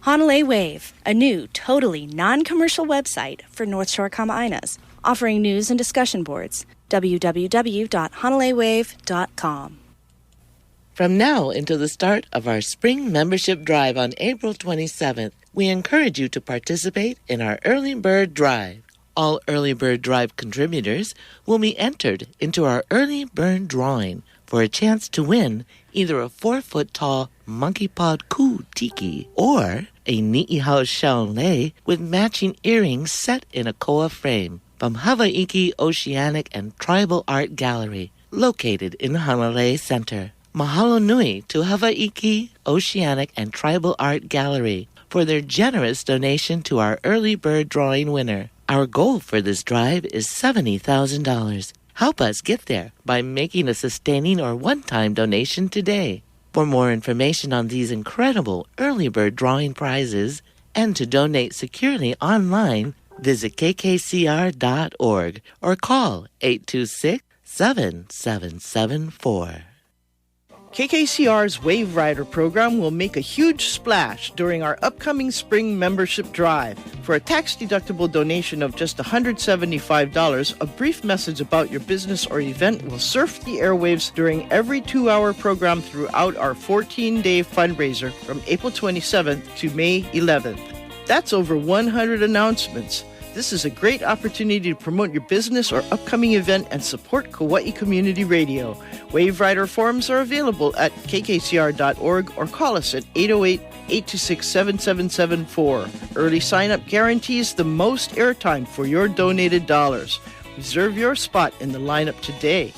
Hanalei Wave, a new, totally non-commercial website for North Shore Kama'ainas, offering news and discussion boards. www.hanaleiwave.com. From now until the start of our spring membership drive on April 27th, we encourage you to participate in our Early Bird Drive. All Early Bird Drive contributors will be entered into our Early Bird Drawing for a chance to win either a 4-foot-tall monkey pod ku tiki or a ni'ihau shell lei with matching earrings set in a koa frame from Hawai'i Oceanic and Tribal Art Gallery, located in Hanalei Center. Mahalo nui to Hawai'i Oceanic and Tribal Art Gallery for their generous donation to our Early Bird Drawing winner. Our goal for this drive is $70,000. Help us get there by making a sustaining or one-time donation today. For more information on these incredible early bird drawing prizes and to donate securely online, visit kkcr.org or call 826-7774. KKCR's Wave Rider program will make a huge splash during our upcoming spring membership drive. For a tax-deductible donation of just $175, a brief message about your business or event will surf the airwaves during every 2-hour program throughout our 14-day fundraiser from April 27th to May 11th. That's over 100 announcements. This is a great opportunity to promote your business or upcoming event and support Kauai Community Radio. Wave Rider forms are available at kkcr.org or call us at 808-826-7774. Early sign-up guarantees the most airtime for your donated dollars. Reserve your spot in the lineup today.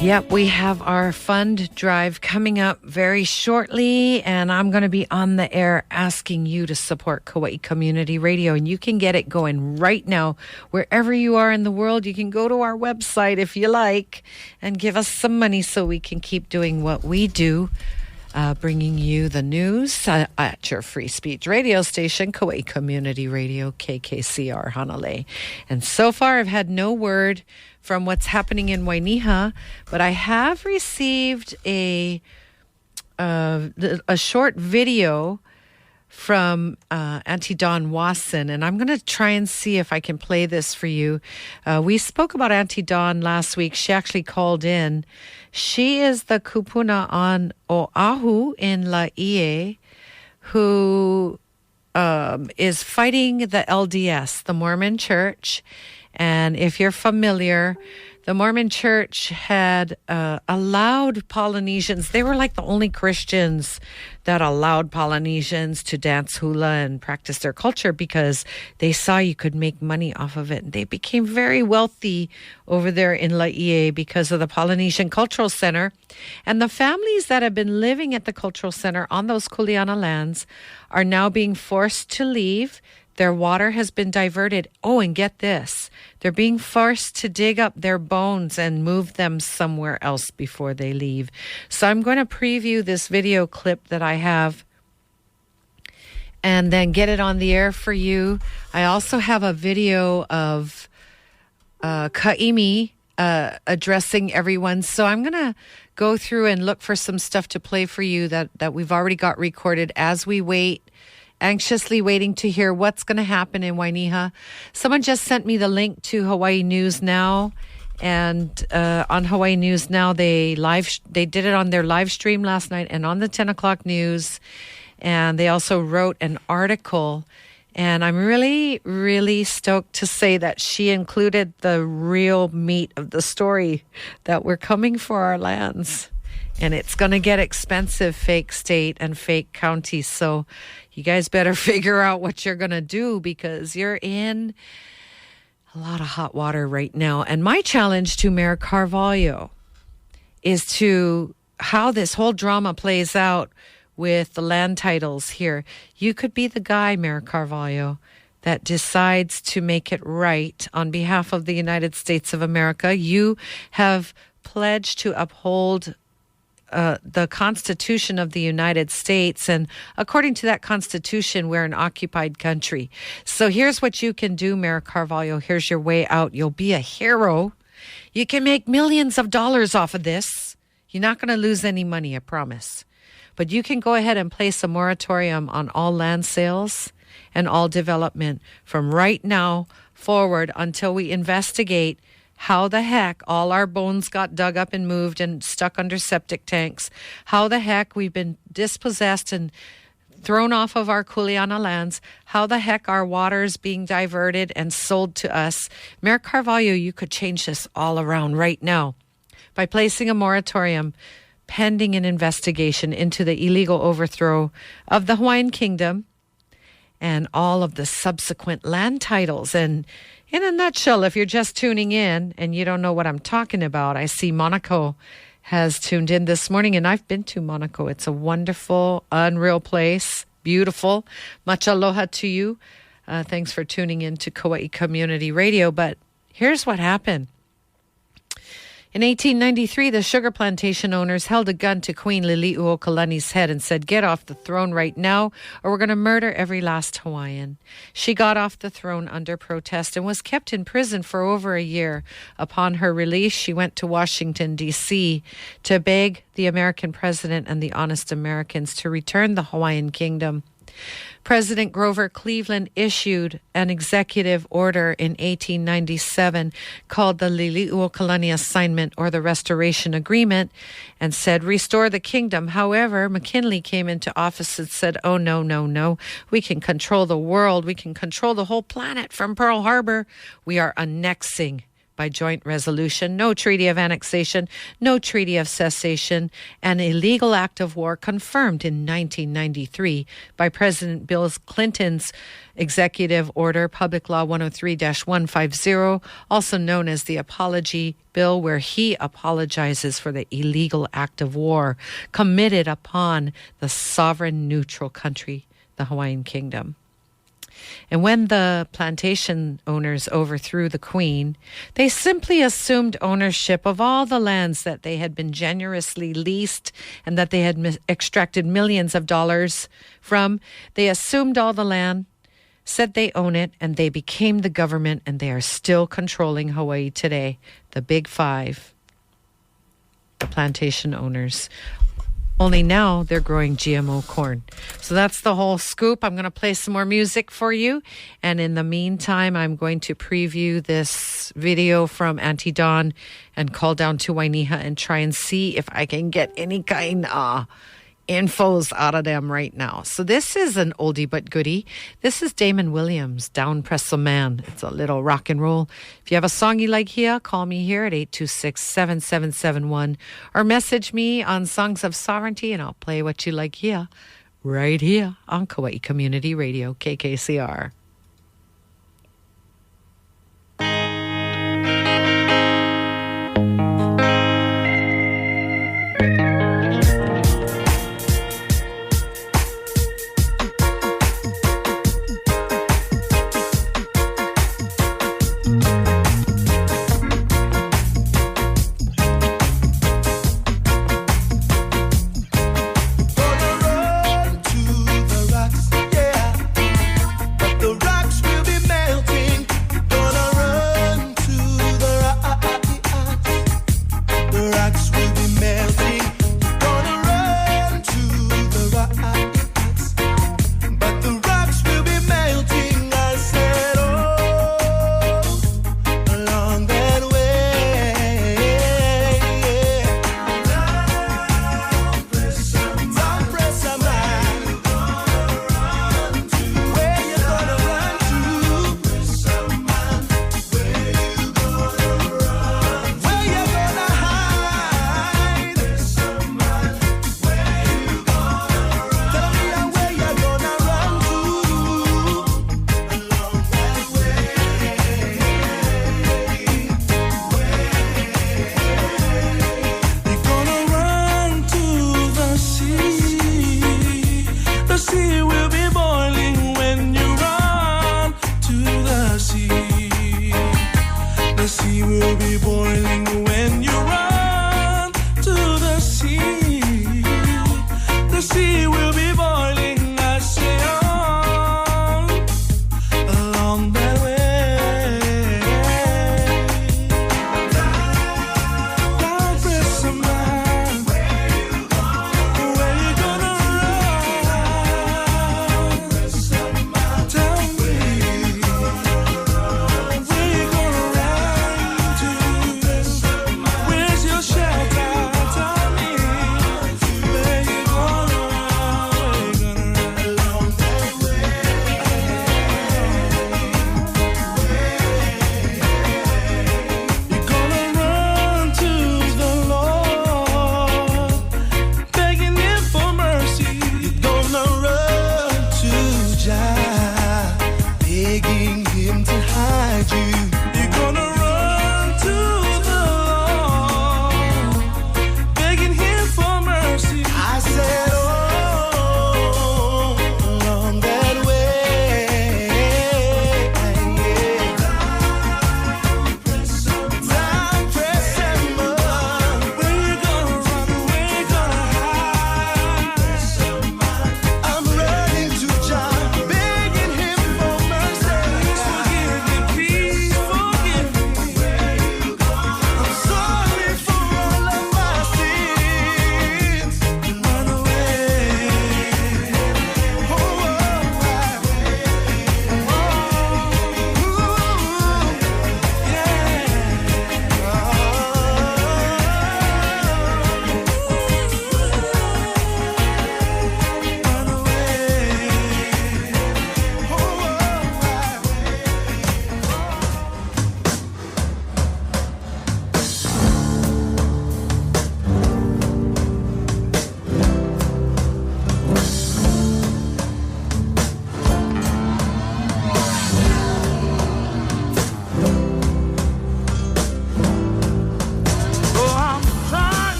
Yep, we have our fund drive coming up very shortly, and I'm going to be on the air asking you to support Kauai Community Radio, and you can get it going right now. Wherever you are in the world, you can go to our website if you like and give us some money so we can keep doing what we do, bringing you the news at your free speech radio station, Kauai Community Radio, KKCR Hanalei. And so far, I've had no word from what's happening in Wainiha, but I have received a short video from Auntie Dawn Wasson, and I'm going to try and see if I can play this for you. We spoke about Auntie Dawn last week. She actually called in. She is the kupuna on Oahu in Laie, who is fighting the LDS, the Mormon Church. And if you're familiar, the Mormon Church had allowed Polynesians. They were like the only Christians that allowed Polynesians to dance hula and practice their culture because they saw you could make money off of it. And they became very wealthy over there in Laie because of the Polynesian Cultural Center. And the families that have been living at the Cultural Center on those Kuleana lands are now being forced to leave. Their water has been diverted. Oh, and get this. They're being forced to dig up their bones and move them somewhere else before they leave. So I'm going to preview this video clip that I have and then get it on the air for you. I also have a video of Kaimi addressing everyone. So I'm going to go through and look for some stuff to play for you that we've already got recorded as we wait, anxiously waiting to hear what's going to happen in Wainiha. Someone just sent me the link to Hawaii News Now, and on Hawaii News Now, they did it on their live stream last night and on the 10 o'clock news, and they also wrote an article, and I'm really, really stoked to say that she included the real meat of the story, that we're coming for our lands. And it's going to get expensive, fake state and fake county. So you guys better figure out what you're going to do because you're in a lot of hot water right now. And my challenge to Mayor Carvalho is to how this whole drama plays out with the land titles here. You could be the guy, Mayor Carvalho, that decides to make it right on behalf of the United States of America. You have pledged to uphold the Constitution of the United States. And according to that Constitution, we're an occupied country. So here's what you can do, Mayor Carvalho. Here's your way out. You'll be a hero. You can make millions of dollars off of this. You're not going to lose any money, I promise. But you can go ahead and place a moratorium on all land sales and all development from right now forward until we investigate how the heck all our bones got dug up and moved and stuck under septic tanks. How the heck we've been dispossessed and thrown off of our Kuleana lands. How the heck our water is being diverted and sold to us. Mayor Carvalho, you could change this all around right now by placing a moratorium pending an investigation into the illegal overthrow of the Hawaiian Kingdom and all of the subsequent land titles. And in a nutshell, if you're just tuning in and you don't know what I'm talking about, I see Monaco has tuned in this morning, and I've been to Monaco. It's a wonderful, unreal place, beautiful. Much aloha to you. Thanks for tuning in to Kauai Community Radio. But here's what happened. In 1893, the sugar plantation owners held a gun to Queen Liliuokalani's head and said, "Get off the throne right now, or we're going to murder every last Hawaiian." She got off the throne under protest and was kept in prison for over a year. Upon her release, she went to Washington, D.C. to beg the American president and the honest Americans to return the Hawaiian kingdom. President Grover Cleveland issued an executive order in 1897 called the Liliuokalani Assignment or the Restoration Agreement and said, "Restore the kingdom." However, McKinley came into office and said, "Oh, no, no, no. We can control the world. We can control the whole planet from Pearl Harbor. We are annexing by joint resolution, no treaty of annexation, no treaty of cessation, an illegal act of war confirmed in 1993 by President Bill Clinton's executive order, Public Law 103-150, also known as the Apology Bill, where he apologizes for the illegal act of war committed upon the sovereign neutral country, the Hawaiian Kingdom. And when the plantation owners overthrew the queen, they simply assumed ownership of all the lands that they had been generously leased and that they had extracted millions of dollars from. They assumed all the land, said they own it, and they became the government, and they are still controlling Hawaii today. The Big Five, the plantation owners. Only now they're growing GMO corn. So that's the whole scoop. I'm going to play some more music for you. And in the meantime, I'm going to preview this video from Auntie Dawn and call down to Wainiha and try and see if I can get any kind of infos out of them right now. So this is an oldie but goodie. This is Damon Williams, Down Presso Man. It's a little rock and roll. If you have a song you like here, call me here at 826-7771 or message me on Songs of Sovereignty and I'll play what you like here, right here on Kauai Community Radio, KKCR. Where's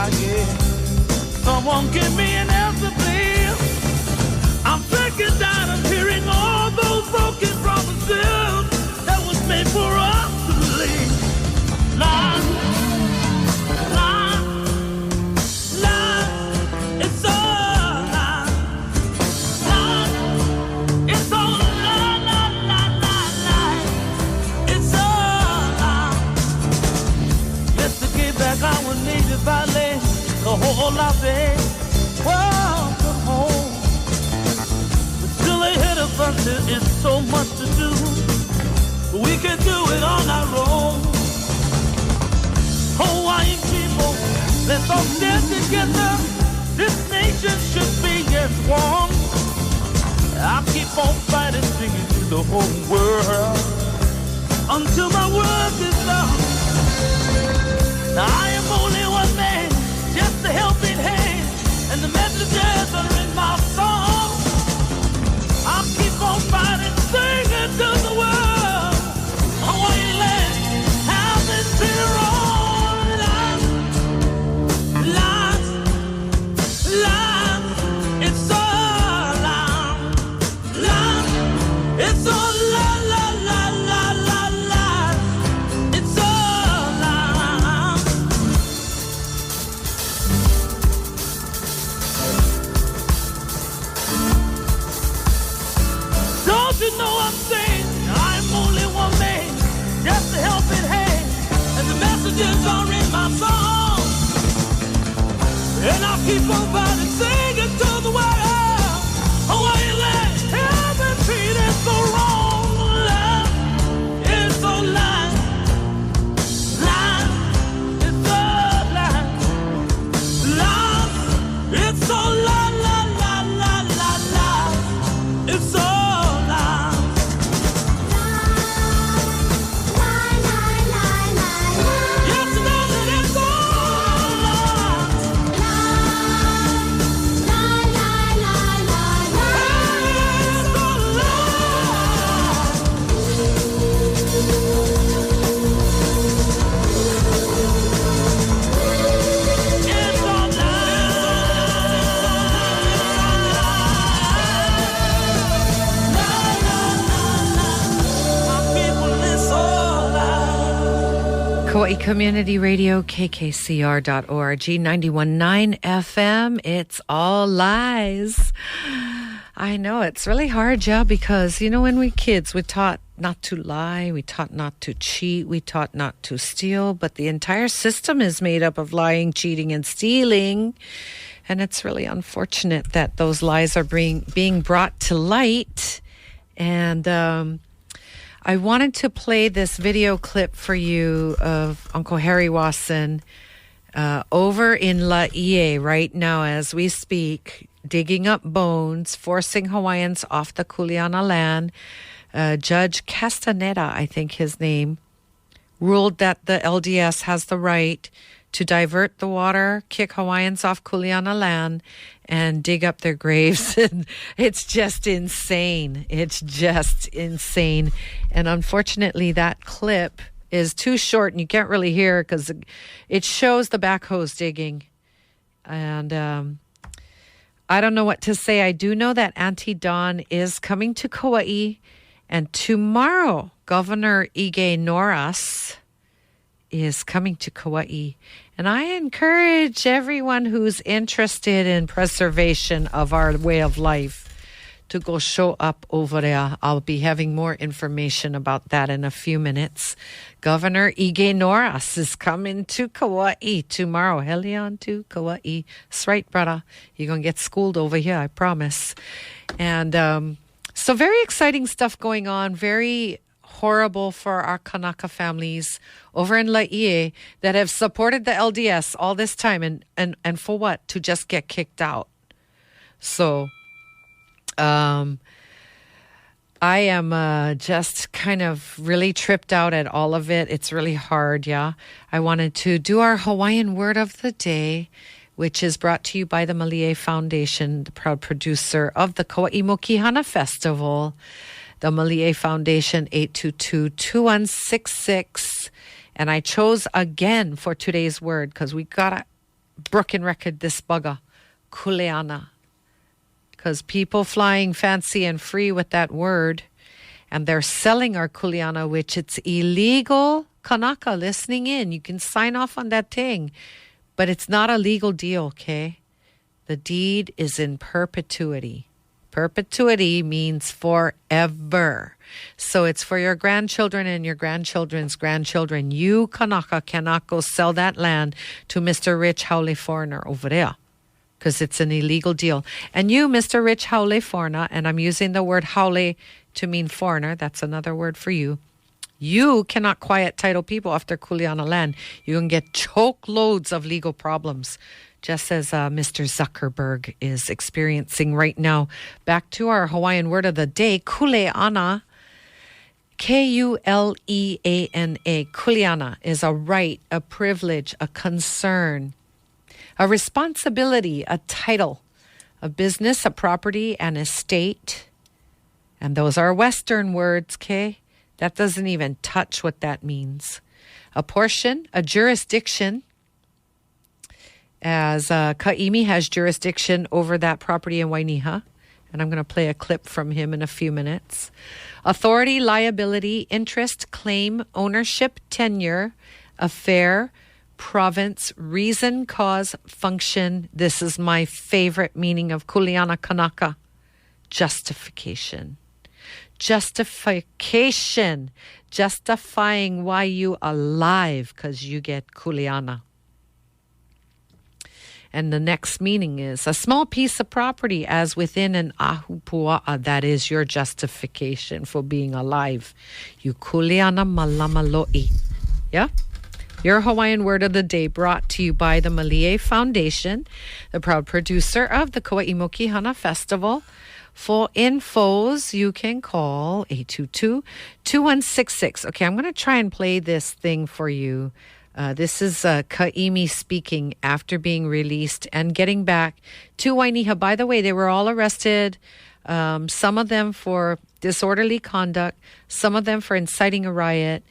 crying. Someone give me an answer, please. I'm sick and tired of hearing all those broken promises that was made for us to believe. Lies, lies, lies. It's all lies, lies. It's all lies, lies, lies, lies, lies. It's all lies. Yesterday back our native valley, the whole lot day. Welcome home. Still ahead of us, there is so much to do. We can do it on our own. Hawaiian people, let's all stand together. This nation should be as one. I'll keep on fighting, singing to the whole world until my work is done. I am only one man, just a helping hand, and the messages are in my song. I'll keep on fighting, singing to the world. Hawaiian land hasn't been wrong. Lies, lies, lies. It's all lies, lies. It's all lies, lies, lies, lies, lies. It's all lies. Don't you know I'm saying I'm only one man, just a helping hand, and the messages are in my song. And I'll keep on fighting, singing to the world. Hawaiian land, heaven treated so wrong. Lies, it's all lies, lies, it's all lies, lies, it's all lies, lies, lies, lies, lies, lies, it's all. Kauai Community Radio, KKCR.org, 91.9 FM. It's all lies. I know, it's really hard, yeah, because, you know, when we kids, we taught not to lie, we taught not to cheat, we taught not to steal, but the entire system is made up of lying, cheating, and stealing. And it's really unfortunate that those lies are being brought to light. And I wanted to play this video clip for you of Uncle Harry Wasson over in Laie right now as we speak, digging up bones, forcing Hawaiians off the Kuleana land. Judge Castaneda, I think his name, ruled that the LDS has the right to divert the water, kick Hawaiians off Kuleana land, and dig up their graves. And it's just insane. It's just insane. And unfortunately, that clip is too short and you can't really hear it because it shows the backhoes digging. And I don't know what to say. I do know that Auntie Dawn is coming to Kauai. And tomorrow, Governor Ige Norris is coming to Kauai. And I encourage everyone who's interested in preservation of our way of life to go show up over there. I'll be having more information about that in a few minutes. Governor Ige Norris is coming to Kauai tomorrow. Helion to Kauai. That's right, brother. You're going to get schooled over here, I promise. And so very exciting stuff going on. Very horrible for our Kanaka families over in Laie that have supported the LDS all this time and for what? To just get kicked out. So I am just kind of really tripped out at all of it. It's really hard, yeah. I wanted to do our Hawaiian word of the day, which is brought to you by the Malie Foundation, the proud producer of the Kauai Mokihana Festival. The Malie Foundation, 822-2166. And I chose again for today's word because we got to broken record this bugger, kuleana. Because people flying fancy and free with that word, and they're selling our kuleana, which it's illegal. Kanaka, listening in, you can sign off on that thing, but it's not a legal deal, okay? The deed is in perpetuity. Perpetuity means forever. So it's for your grandchildren and your grandchildren's grandchildren. You, Kanaka, cannot go sell that land to Mr. Rich Haole foreigner over there, because it's an illegal deal. And you, Mr. Rich Haole foreigner, and I'm using the word haole to mean foreigner, that's another word for you. You cannot quiet title people off their kuleana land. You can get choke loads of legal problems, just as Mr. Zuckerberg is experiencing right now. Back to our Hawaiian word of the day, kuleana. Kuleana. Kuleana is a right, a privilege, a concern, a responsibility, a title, a business, a property, an estate. And those are Western words, okay? That doesn't even touch what that means. A portion, a jurisdiction, as Ka'imi has jurisdiction over that property in Wainiha. And I'm going to play a clip from him in a few minutes. Authority, liability, interest, claim, ownership, tenure, affair, province, reason, cause, function. This is my favorite meaning of kuleana kanaka. Justification. Justification. Justifying why you alive, because you get kuleana. And the next meaning is a small piece of property as within an ahupua'a. That is your justification for being alive. You kuleana malamaloi. Yeah? Your Hawaiian word of the day brought to you by the Malie Foundation, the proud producer of the Kauai Mokihana Festival. For infos, you can call 822-2166. Okay, I'm going to try and play this thing for you. This is Ka'imi speaking after being released and getting back to Wainiha. By the way, they were all arrested, some of them for disorderly conduct, some of them for inciting a riot,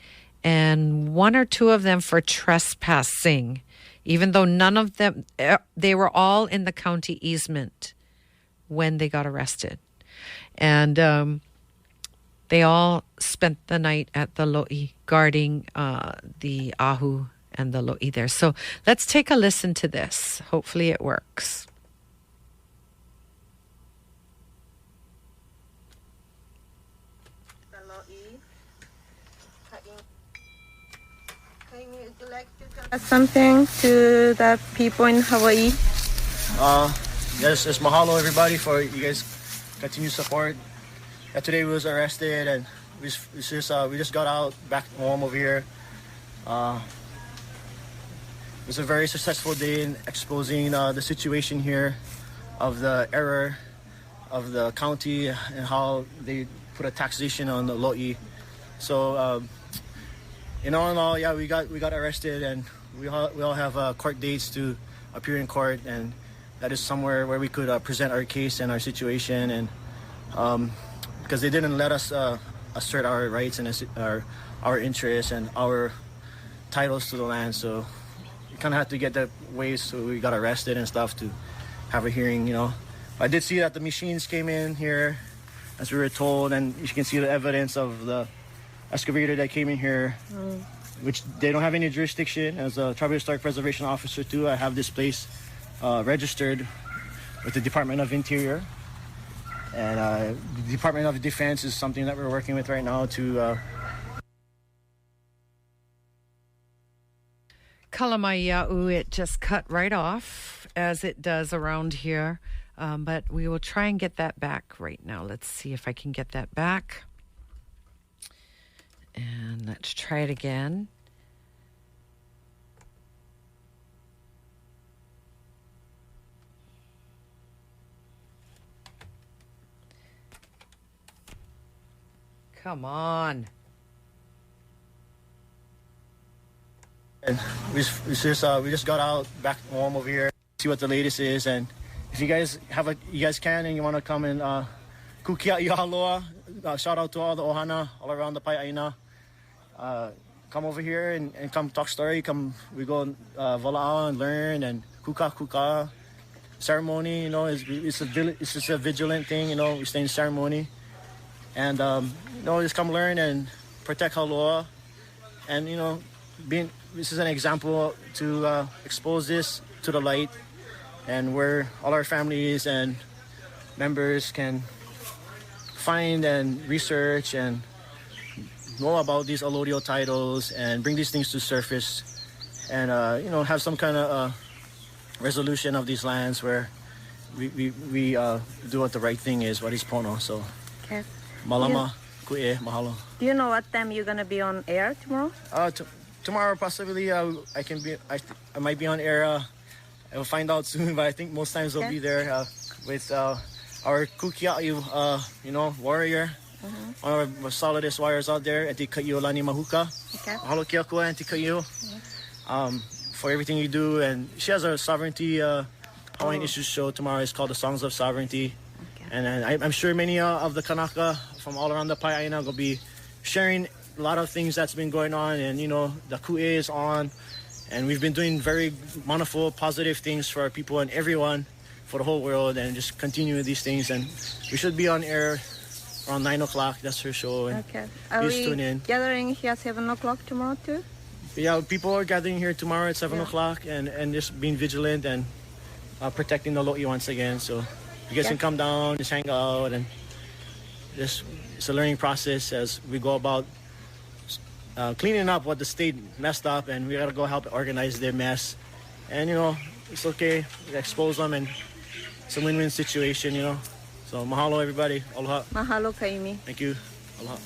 and one or two of them for trespassing, even though none of them, they were all in the county easement when they got arrested. And they all spent the night at the lo'i, guarding the ahu and the lo'i there. So let's take a listen to this. Hopefully it works. Something to the people in Hawaii. Yes, it's mahalo everybody for you guys' continued support. Today we was arrested and we just got out back home over here. It was a very successful day in exposing the situation here of the error of the county and how they put a taxation on the lo'i. So in all, yeah, we got arrested and we all have court dates to appear in court, and that is somewhere where we could present our case and our situation, and because they didn't let us assert our rights and our interests and our titles to the land, so we kind of had to get that way. So we got arrested and stuff to have a hearing. You know, I did see that the machines came in here as we were told, and you can see the evidence of the excavator that came in here, which they don't have any jurisdiction. As a Tribal Historic Preservation Officer too, I have this place registered with the Department of Interior, and the Department of Defense is something that we're working with right now to Kalamaia'u, it just cut right off as it does around here, but we will try and get that back right now. Let's see if I can get that back, and let's try it again. Come on. And we just got out back home over here, see what the latest is, and if you guys can and you want to come and kukia ihaloa, shout out to all the ohana all around the Pai'aina. Come over here and come talk story. We go vala'au and learn, and kuka kuka ceremony. You know, it's just a vigilant thing. You know, we stay in ceremony, and you know, just come learn and protect Haloa, and you know, this is an example to expose this to the light, and where all our families and members can find and research and know about these allodial titles and bring these things to surface, and you know, have some kind of resolution of these lands where we do what the right thing is, what is pono. So, Okay. malama, ku'e, mahalo. Do you know what time you're gonna be on air tomorrow? Tomorrow possibly I might be on air. I will find out soon, but I think most times we'll be there with our kukia'u, you know, warrior. One of our solidest warriors out there, Auntie Kaiulani Mahuka. Okay. Mahalo kia koe, Auntie Kaiu, for everything you do. And she has a sovereignty Hawaiian issues show tomorrow. It's called the Songs of Sovereignty. And I'm sure many of the Kanaka from all around the Pai'aina will be sharing a lot of things that's been going on. And, you know, the ku'e is on. And we've been doing very wonderful, positive things for our people and everyone, for the whole world, and just continue with these things. And we should be on air around 9 o'clock. That's her show. And Okay. Are please we tune in. gathering here 7 o'clock tomorrow too? Yeah, people are gathering here tomorrow at 7 o'clock and just being vigilant and protecting the lo'i once again. So you guys can come down, just hang out, and just it's a learning process as we go about cleaning up what the state messed up, and we gotta go help organize their mess. And you know, it's okay. We expose them, and it's a win-win situation, you know. So mahalo everybody. Aloha. Mahalo kaimi. Thank you. Aloha.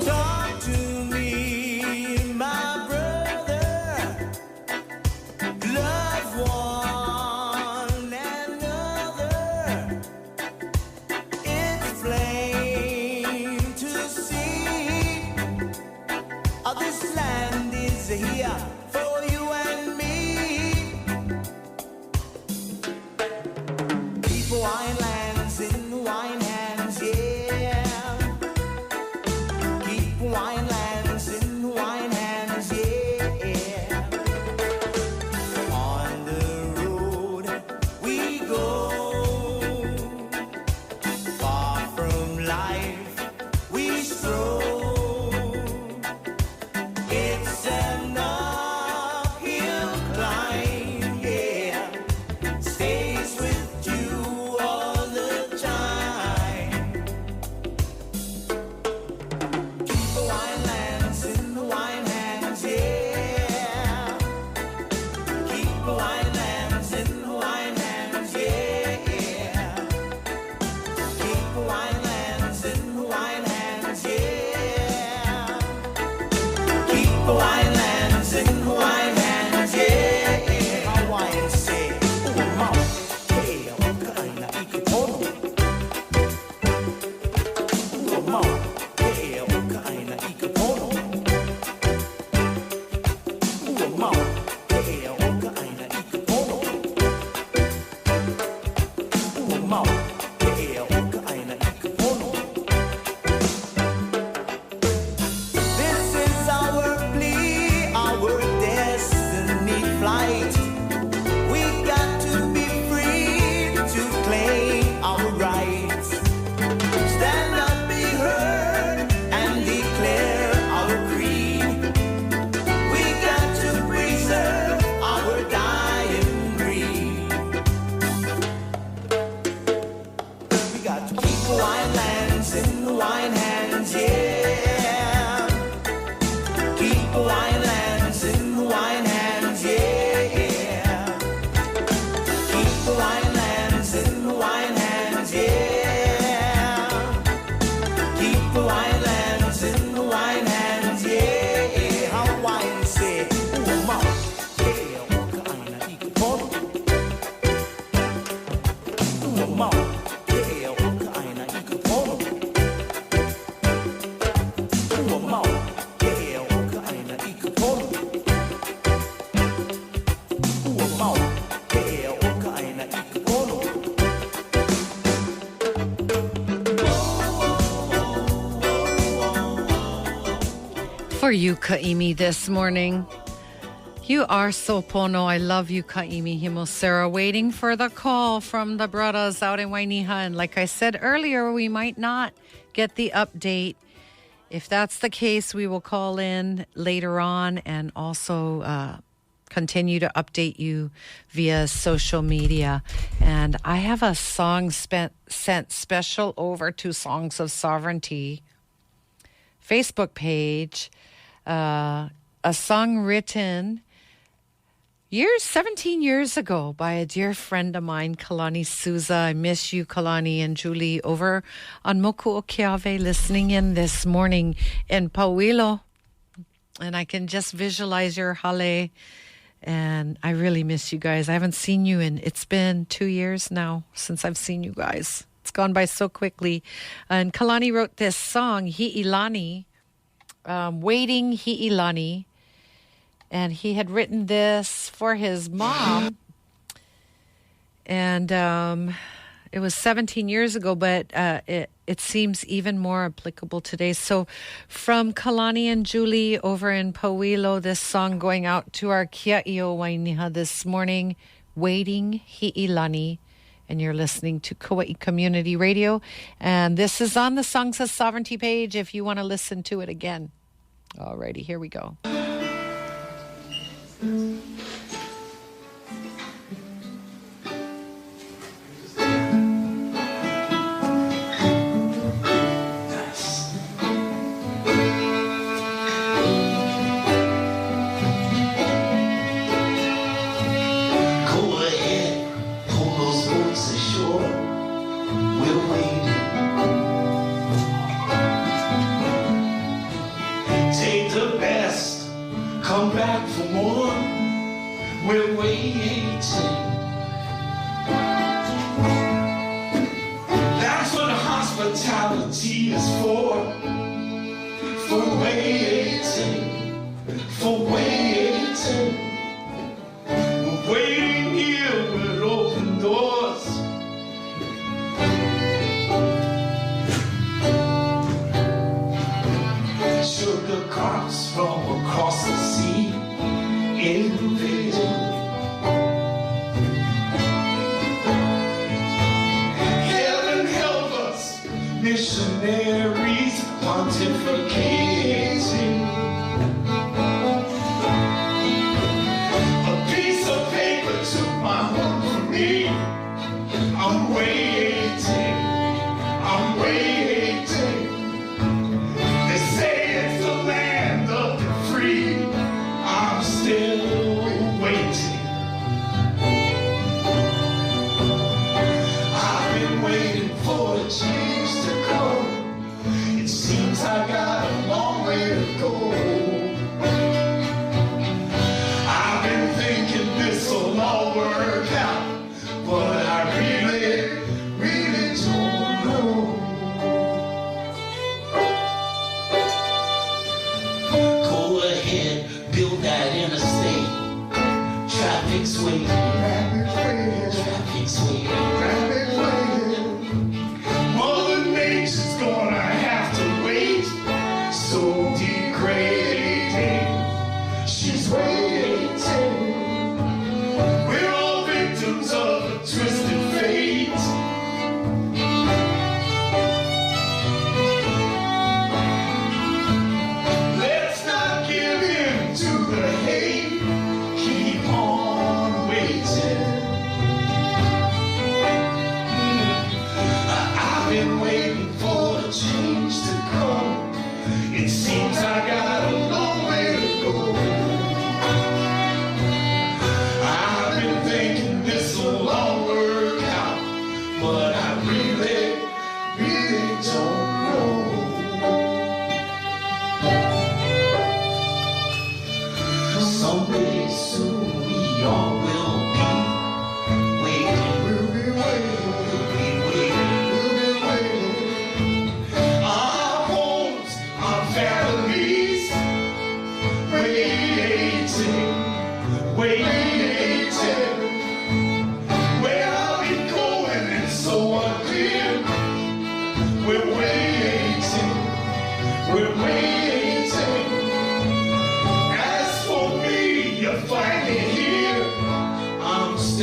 Talk to me, my brother. Love one another. It's plain to see. This land is here for you and me. Keep wine lands in wine hands, yeah. Keep wine lands in wine hands, yeah. On the road we go, far from life we stroll. It's an uphill climb, yeah. Stays with you all the time. Keep the wine lands in the wine hands, yeah. Keep the wine lands in the wine hands, yeah. Keep the wine lands in the wine hands, yeah. Keep the wine lands in the wine hands, yeah. Hawaiian say, "Umau, yeah, ukaina ikupono." Umau, yeah, ukaina ikupono. Umau, yeah, ukaina ikupono. Umau, yeah, ukaina ikupono. This is our plea, our destiny flight. We got to be free to claim our rights. Stand up, be heard, and declare our creed. We got to preserve our dying breed. We got to keep the wine lands in the wine hands, yeah. Keep the wine lands in the wine hands, yeah. you, Kaimi, this morning. You are so pono. I love you, Kaimi Himosera. Waiting for the call from the brothers out in Wainiha. And like I said earlier, we might not get the update. If that's the case, we will call in later on and also continue to update you via social media. And I have a song sent special over to Songs of Sovereignty Facebook page. A song written 17 years ago by a dear friend of mine, Kalani Souza. I miss you, Kalani and Julie, over on Moku Okeawe, listening in this morning in Pauilo. And I can just visualize your hale. And I really miss you guys. I haven't seen you it's been 2 years now since I've seen you guys. It's gone by so quickly. And Kalani wrote this song, Hi'ilani, Waiting Hi'ilani. And he had written this for his mom. And it was 17 years ago, but it seems even more applicable today. So from Kalani and Julie over in Pauilo, this song going out to our Kia'io Wainiha this morning, Waiting Hi'ilani. And you're listening to Kauai Community Radio. And this is on the Songs of Sovereignty page if you want to listen to it again. Alrighty, here we go. Come back for more, we're waiting. That's what hospitality is for waiting, We're waiting here with open doors. Sugar carts from across the sea, invading. Heaven help us, missionaries pontificating. A piece of paper took my heart from me. I'm waiting. They say it's the land of the free. I'm still waiting. I've been waiting for a change to come. It seems I got a long way to go. I've been thinking this will all work out, but I really don't know. Build that interstate. Traffic's waiting. Mother Nature's gonna have to wait. So degrading. She's waiting. We're all victims of a twisted fate. To the hate, keep on waiting.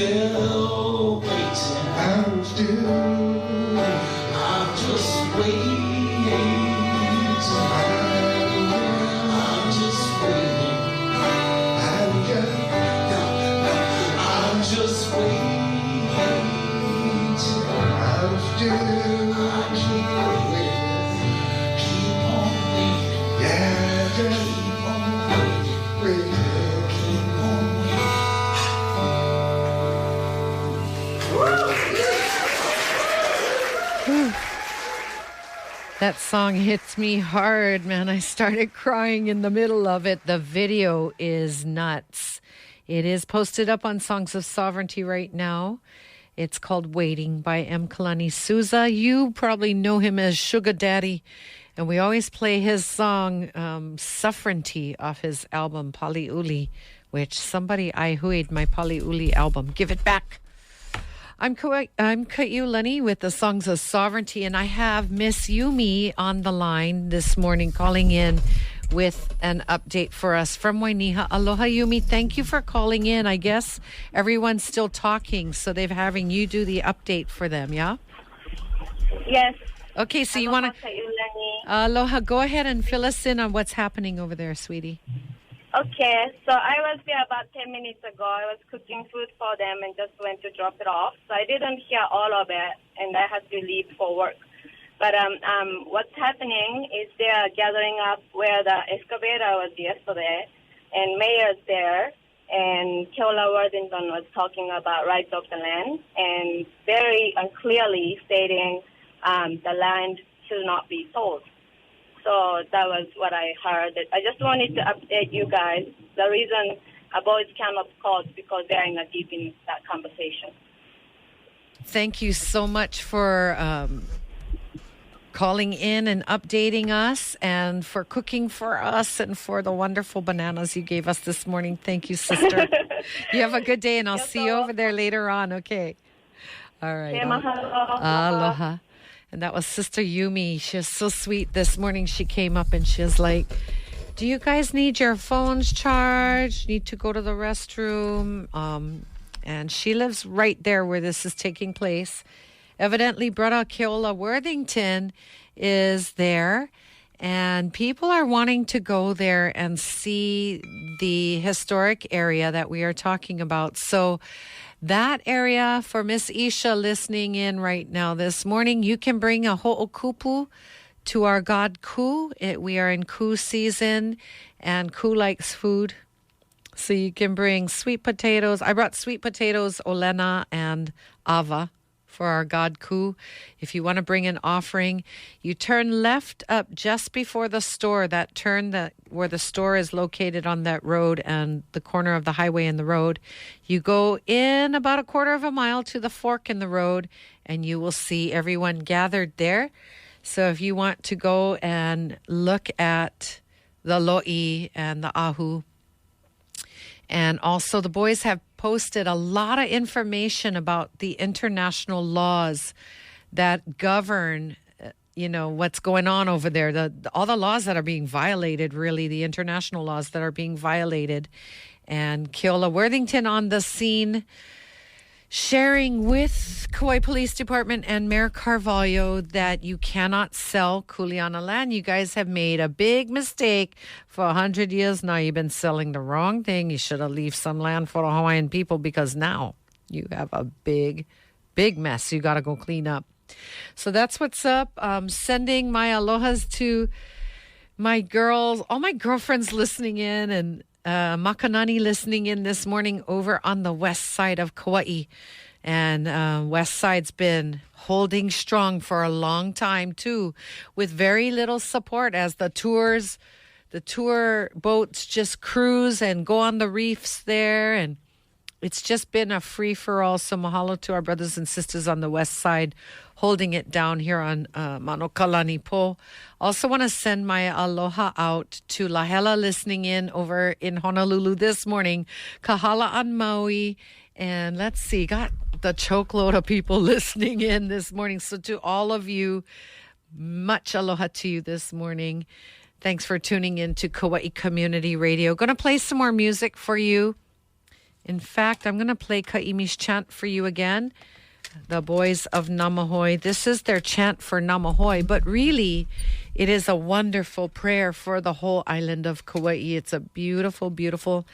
still waiting. I'm just waiting. I'm just waiting. I'm just waiting. I keep waiting. Keep on waiting. Yeah, keep on waiting. Keep on Whew. That song hits me hard, man. I started crying in the middle of it. The video is nuts. It is posted up on Songs of Sovereignty right now. It's called Waiting by M. Kalani Souza. You probably know him as Sugar Daddy. And we always play his song, Sovereignty, off his album, Paliuli, which somebody I huied my Paliuli album. Give it back. I'm Kaiulani with the Songs of Sovereignty, and I have Miss Yumi on the line this morning calling in with an update for us from Wainiha. Aloha, Yumi. Thank you for calling in. I guess everyone's still talking, so they're having you do the update for them, yeah? Yes. Okay, so you want to... Aloha, go ahead and fill us in on what's happening over there, sweetie. Okay, so I was there about 10 minutes ago. I was cooking food for them and just went to drop it off. So I didn't hear all of it, and I had to leave for work. But what's happening is they are gathering up where the excavator was yesterday, and mayor's there, and Keola Worthington was talking about rights of the land, and very unclearly stating the land should not be sold. So that was what I heard. I just wanted to update you guys. The reason our boys came up called because they're in deep in that conversation. Thank you so much for calling in and updating us, and for cooking for us, and for the wonderful bananas you gave us this morning. Thank you, sister. You have a good day, and I'll see you over there later on, okay? All right. Okay, mahalo. Aloha. And that was Sister Yumi. She was so sweet this morning. She came up and she was like, do you guys need your phones charged? Need to go to the restroom? And she lives right there where this is taking place. Evidently, Brother Keola Worthington is there. And people are wanting to go there and see the historic area that we are talking about. So that area, for Miss Isha listening in right now this morning, you can bring a ho'okupu to our god Ku. We are in Ku season, and Ku likes food. So you can bring sweet potatoes. I brought sweet potatoes, olena, and ava for our god Ku. If you want to bring an offering, you turn left up just before the store, that turn where the store is located on that road and the corner of the highway and the road. You go in about a quarter of a mile to the fork in the road, and you will see everyone gathered there. So if you want to go and look at the lo'i and the ahu, and also the boys have posted a lot of information about the international laws that govern, what's going on over there. All the laws that are being violated, really, the international laws that are being violated. And Keola Worthington on the scene, sharing with Kauai Police Department and Mayor Carvalho that you cannot sell kuleana land. You guys have made a big mistake for 100 years now. You've been selling the wrong thing. You should have left some land for the Hawaiian people, because now you have a big, big mess you got to go clean up. So that's what's up. Sending my alohas to my girls, all my girlfriends listening in, and Makanani listening in this morning over on the west side of Kauai. And west side's been holding strong for a long time too, with very little support as the tour boats just cruise and go on the reefs there, and it's just been a free-for-all. So mahalo to our brothers and sisters on the west side holding it down here on Manokalani Po. Also want to send my aloha out to Lahela listening in over in Honolulu this morning. Kahala on Maui. And let's see, got the choke load of people listening in this morning. So to all of you, much aloha to you this morning. Thanks for tuning in to Kauai Community Radio. Going to play some more music for you In fact, I'm going to play Ka'imi's chant for you again. The boys of Namahoe. This is their chant for Namahoe, but really it is a wonderful prayer for the whole island of Kauai. It's a beautiful, beautiful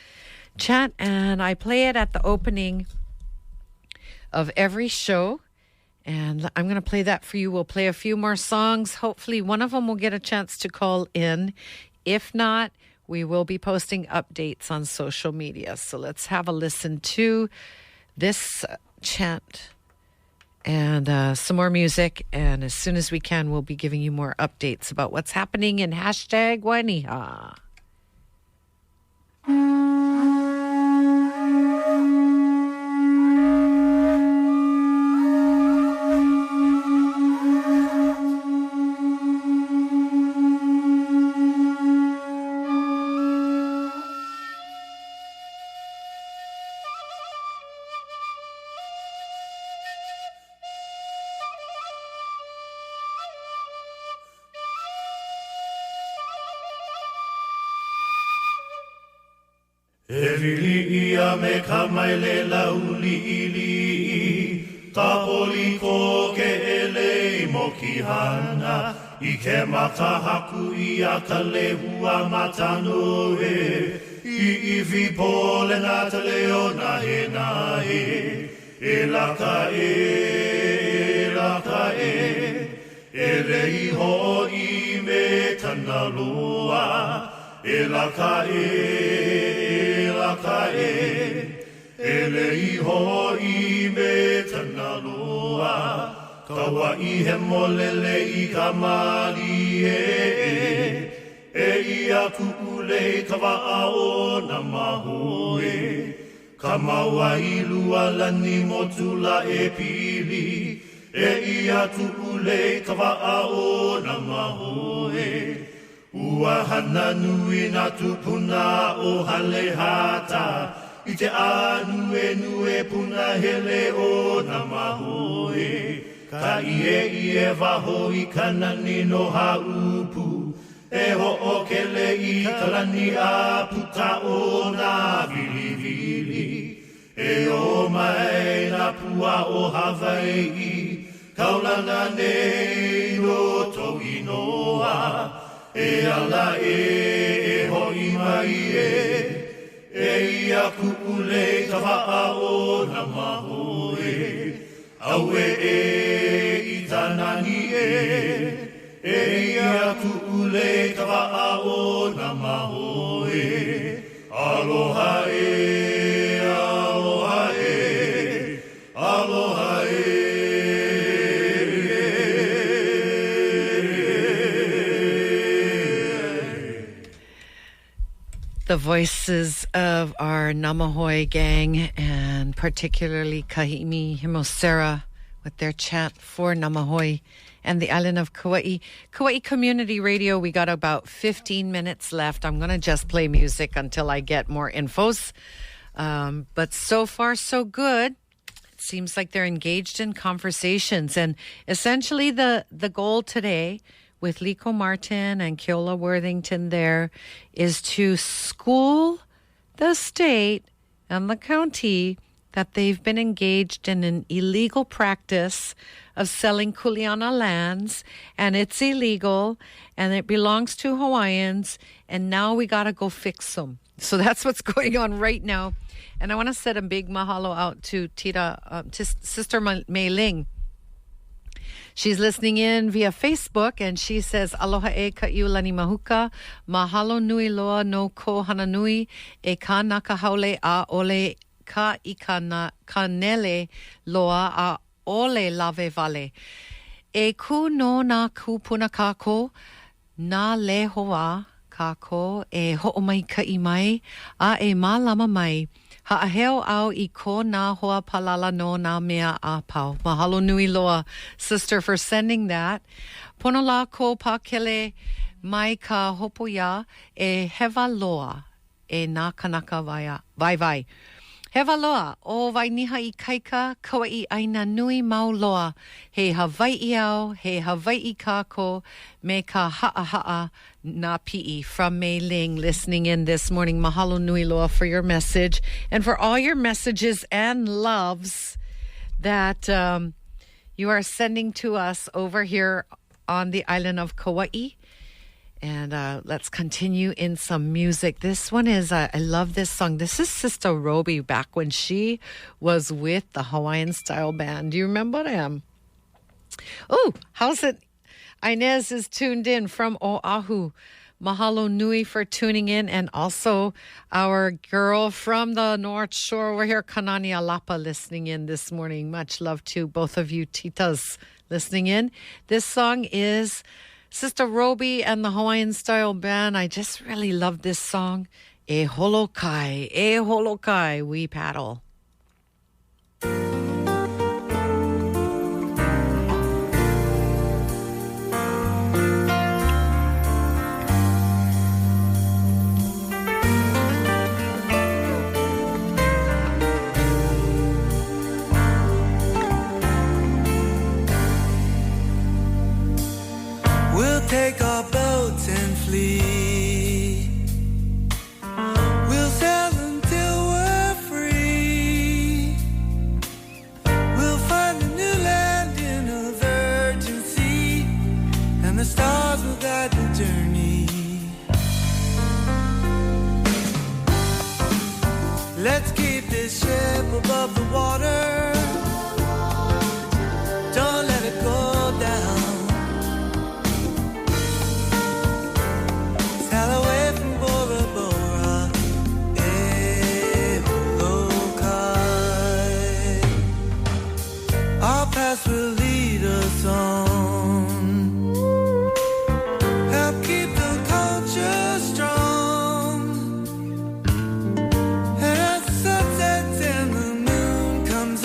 chant, and I play it at the opening of every show, and I'm going to play that for you. We'll play a few more songs. Hopefully one of them will get a chance to call in. If not, we will be posting updates on social media. So let's have a listen to this chant and some more music. And as soon as we can, we'll be giving you more updates about what's happening in hashtag Wainiha. Ia me kamaile lauli ili Tapoli ko ke ele mo ki hana I ke matahaku ia ka lehua matano e I iwi pole na te leo na he na he E laka e E rei ho I me tana loa E laka E lei ho I me tana loa Kawa I he molele I ka mali E ia kuule kawa o na maho Ka maua I lua lani motula e pili E ia kuule kawa o na maho Ua hana nui na tupuna o hale hata I te nue puna hele o na maho Ka ie waho I kanani no haupu E ho o kele I kalani a puta o na vili E o mai na pua o Hawai'i Kaulana nei no to inoa E ala e ho I mai E ia kuule ka waa o na maho Au I tanani E ia kuule ka waa o na maho Aloha aloha aloha The voices of our Namahoe gang, and particularly Kahimi Himosera, with their chant for Namahoe and the island of Kauai. Kauai Community Radio, we got about 15 minutes left. I'm going to just play music until I get more infos. But so far, so good. It seems like they're engaged in conversations. And essentially the goal today with Liko Martin and Keola Worthington there is to school the state and the county that they've been engaged in an illegal practice of selling kuleana lands, and it's illegal, and it belongs to Hawaiians, and now we got to go fix them. So that's what's going on right now. And I want to send a big mahalo out to Sister Mei Ling. She's listening in via Facebook, and she says, Aloha e Kaiulani Mahuka, mahalo nui loa no ko hana nui, e ka naka haole a ole ka ikana kanele loa a ole lave vale. E ku no na kupuna kako, na lehoa kako, e ho'omai ka imai, a e malama mai. Ha'aheo au I ko nā hoa palala no nā mea a pau. Mahalo nui loa, sister, for sending that. Pono la ko pakele mai ka hopoia e hewa loa e nā kanaka vai. Hewa loa, o Wainiha I kaika, Kauai aina nui mau loa. He Hawai'i au, he Hawai'i kako, me ka ha'a na pi'i from Mei Ling listening in this morning. Mahalo nui loa for your message and for all your messages and loves that you are sending to us over here on the island of Kauai. And let's continue in some music. This one is, I love this song. This is Sister Roby back when she was with the Hawaiian style band. Do you remember them? Oh, how's it? Inez is tuned in from Oahu. Mahalo nui for tuning in. And also our girl from the North Shore over here, Kanani Alapa, listening in this morning. Much love to both of you titas listening in. This song is Sister Roby and the Hawaiian style band. I just really love this song. E holokai, we paddle. Take our boats and flee. We'll sail until we're free. We'll find a new land in a virgin sea, and the stars will guide the journey. Let's keep this ship above the water. Don't let it go down. Sail away from Bora Bora, Holokai. Our past will lead us on. Help keep the culture strong. And as the sun sets and the moon comes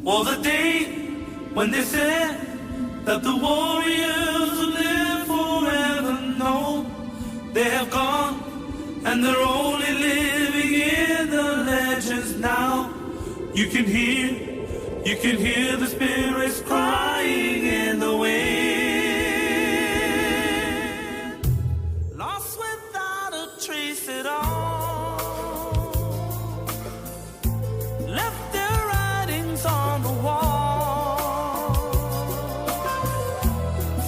was the day when they said that the warriors would live forever. No, they have gone, and they're only living in the legends now. You can hear the spirits crying in the wind. Lost without a trace at all, left their writings on the wall.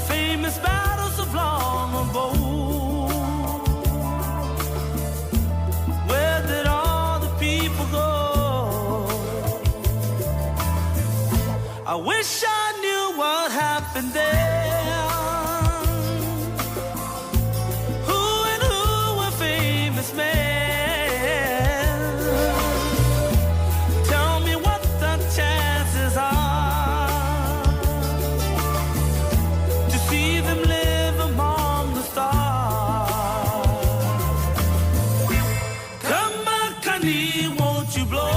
Famous battles of long ago. Where did all the people go? I wish I knew what happened there. Who and who were famous men? Tell me what the chances are to see them live among the stars. Come back, honey, won't you blow?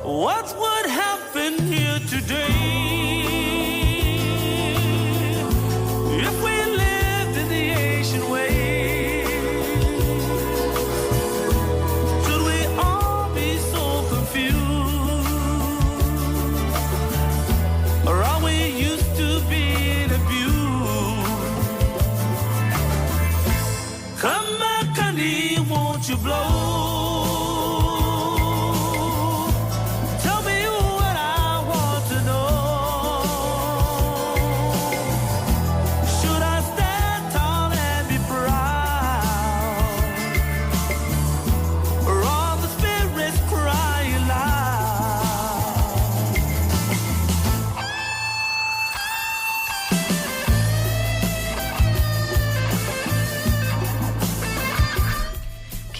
What would happen here today if we lived in the ancient way? Should we all be so confused? Or are we used to being abused? Come back, honey, won't you blow?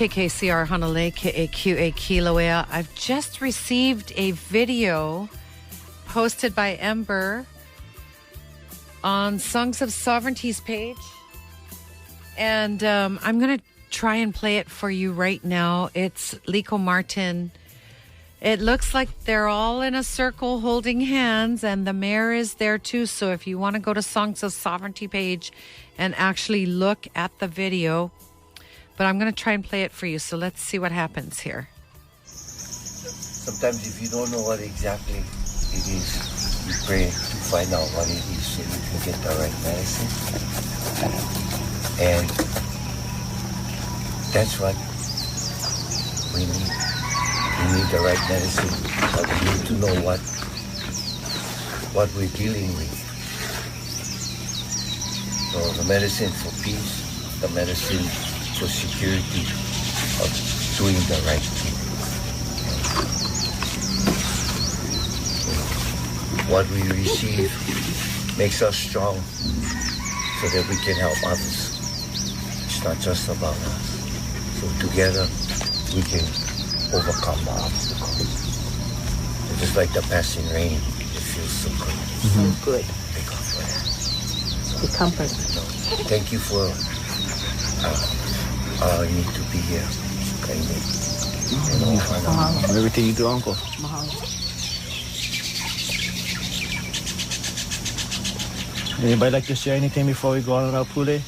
KKCR Hanalei, KAQA Kilauea. I've just received a video posted by Ember on Songs of Sovereignty's page. And I'm going to try and play it for you right now. It's Lico Martin. It looks like they're all in a circle holding hands, and the mayor is there too. So if you want to go to Songs of Sovereignty page and actually look at the video, but I'm going to try and play it for you. So let's see what happens here. Sometimes if you don't know what exactly it is, you pray to find out what it is so you can get the right medicine. And that's what we need. We need the right medicine, but we need to know what we're dealing with. So the medicine for peace, the medicine for security, of doing the right thing. What we receive makes us strong so that we can help others. It's not just about us. So together we can overcome the obstacles. It's just like the passing rain. It feels so good. So good. Thank God for that. The comfort. Thank you for allowing me to be here. Everything you do, Uncle. Anybody like to share anything before we go on our pule?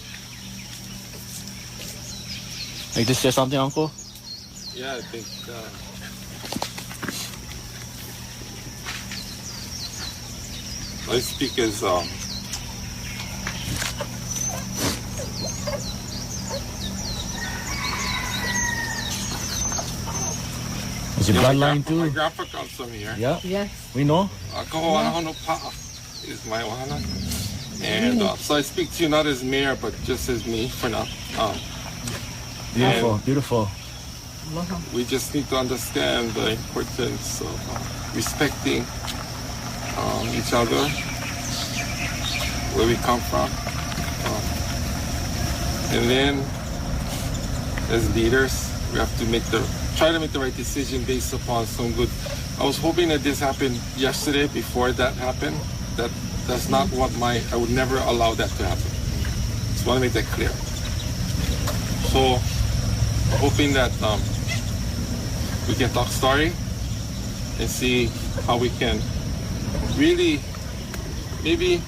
Like to share something, Uncle? Yeah, I think I speak as Is your bloodline too? My grandpa comes from here. Yeah. Yes. We know. Is my ohana. And so I speak to you not as mayor, but just as me for now. Beautiful, beautiful. We just need to understand the importance of respecting each other, where we come from. And then, as leaders, We have to try to make the right decision based upon some good. I was hoping that this happened yesterday before that happened. That's not what I would never allow that to happen. Just want to make that clear. So, hoping that we can talk story and see how we can really, maybe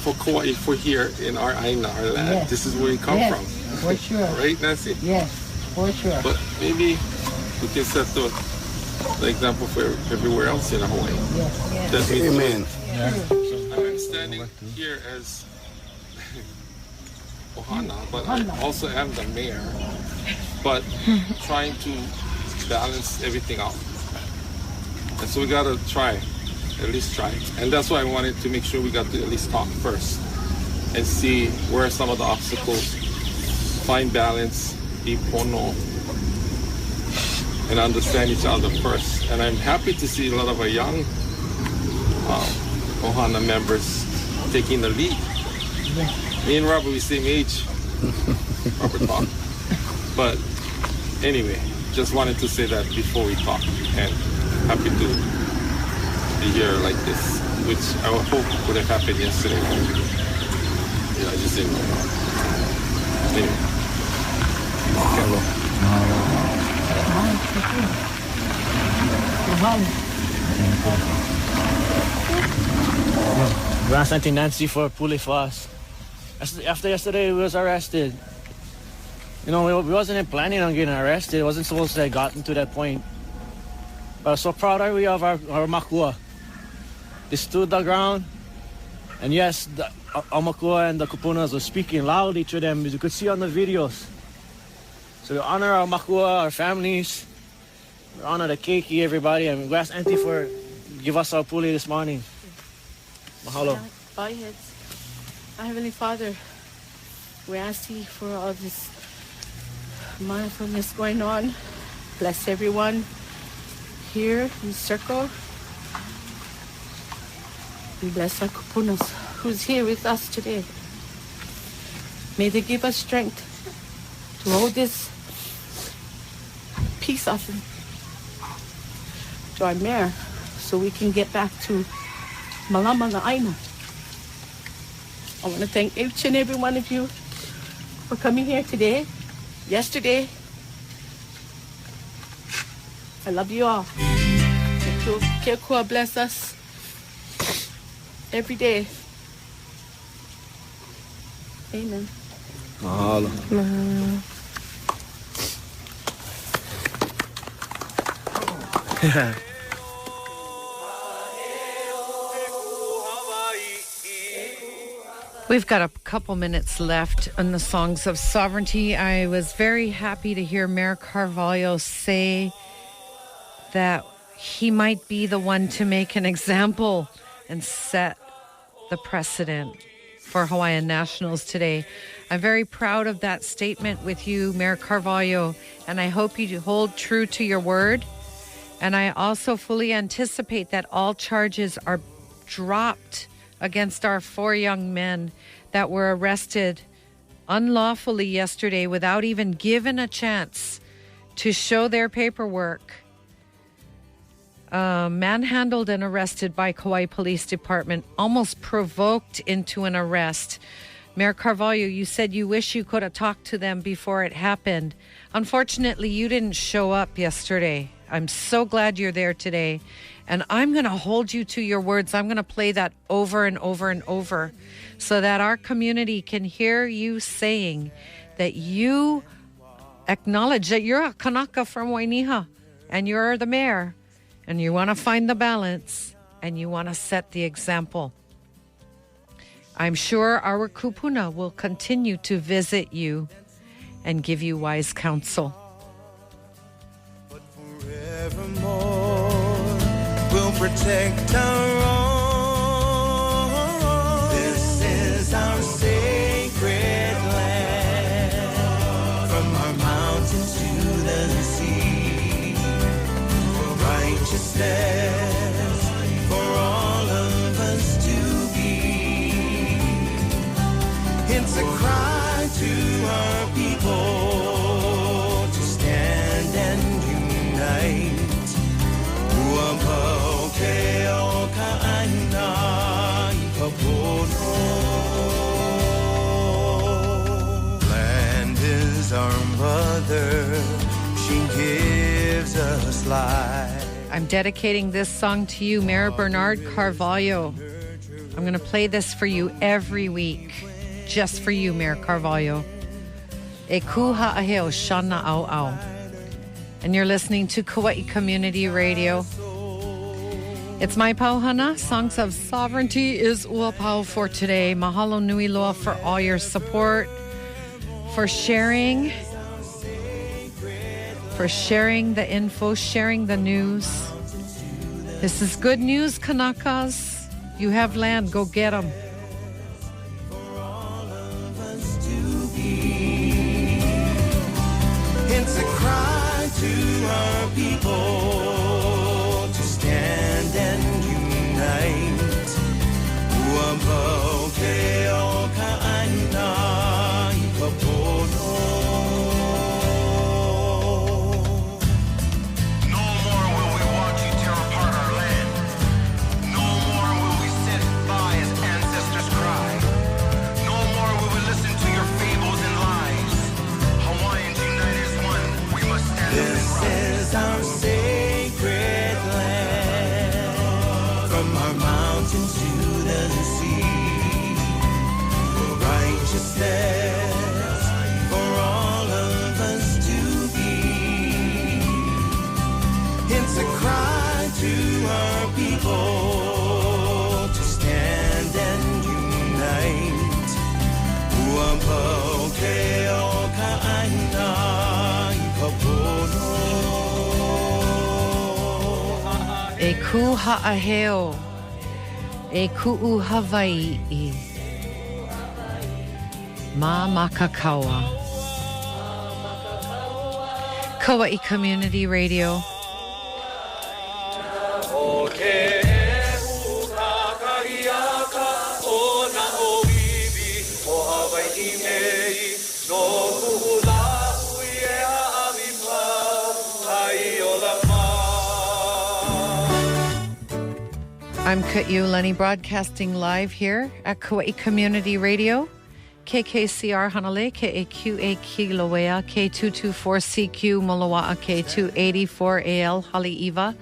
for Kauai, for here in our Aina, our land, yes. this is where we come from. For sure. Right, Nancy? Yes, for sure. But maybe we can set the example for everywhere else in Hawaii. Yes. Amen. I'm standing here as Ohana, but I also am the mayor, but trying to balance everything out. And so we gotta try, at least try. And that's why I wanted to make sure we got to at least talk first and see where are some of the obstacles, find balance, be pono, and understand each other first. And I'm happy to see a lot of our young Ohana members taking the lead. Me and Robert, we same age. Robert talk. But anyway, just wanted to say that before we talk. And happy to be here like this, which I would hope would have happened yesterday. Yeah, I just didn't know. Anyway. Grand Santi Nancy for Pule for us. After yesterday, we was arrested. You know, we wasn't planning on getting arrested. It wasn't supposed to have gotten to that point. But so proud are we of our makua. They stood the ground, and yes, the makua and the kupunas were speaking loudly to them, as you could see on the videos. So we honor our makua, our families. We honor the keiki, everybody, and we ask Auntie for give us our pule this morning. Mahalo. Bow your heads. Our Heavenly Father, we ask Thee for all this mindfulness going on. Bless everyone here in the circle. And bless our kupunas who's here with us today. May they give us strength to hold this peace offering to our mayor so we can get back to Malama na Aina. I want to thank each and every one of you for coming here today, yesterday. I love you all. Kekua bless us every day. Amen. Mahalo. We've got a couple minutes left on the Songs of Sovereignty. I was very happy to hear Mayor Carvalho say that he might be the one to make an example and set the precedent for Hawaiian nationals today. I'm very proud of that statement with you, Mayor Carvalho, and I hope you hold true to your word. And I also fully anticipate that all charges are dropped against our 4 young men that were arrested unlawfully yesterday without even given a chance to show their paperwork. Manhandled and arrested by Kauai Police Department, almost provoked into an arrest. Mayor Carvalho, you said you wish you could have talked to them before it happened. Unfortunately, you didn't show up yesterday. I'm so glad you're there today. And I'm going to hold you to your words. I'm going to play that over and over and over so that our community can hear you saying that you acknowledge that you're a Kanaka from Wainiha and you're the mayor and you want to find the balance and you want to set the example. I'm sure our kupuna will continue to visit you and give you wise counsel. We'll protect our own. This is our sacred land. From our mountains to the sea. For righteousness, for all of us to be. It's a cry to our people to stand our mother, she gives us life. I'm dedicating this song to you, Mayor Bernard Carvalho. I'm going to play this for you every week, just for you, Mayor Carvalho. E ku ha'aheo shana au au. And you're listening to Kauai Community Radio. It's my pauhana. Songs of Sovereignty is ua pau for today. Mahalo nui loa for all your support, for sharing the info, sharing the news. This is good news, Kanakas. You have land, go get them. It's a cry to our people to stand and unite. Uamoke o ka'aina I kapono. No more will we watch you tear apart our land. No more will we sit by as ancestors cry. No more will we listen to your fables and lies. Hawaiians unite as one. We must stand up and rise. This is our sacred land. From our mountains to the sea. For righteousness, for all of us to be. It's a cry to our people to stand and unite. Uamoke o ka'aina I kapono. E ku ha'aheo, e ku'u Hawai'i, ma makakaua. Kauai Community Radio. I'm Kaiulani broadcasting live here at Kauai Community Radio, KKCR Hanalei, KAQA Kilauea, K224CQ Moloa'a, K284AL Haleiwa,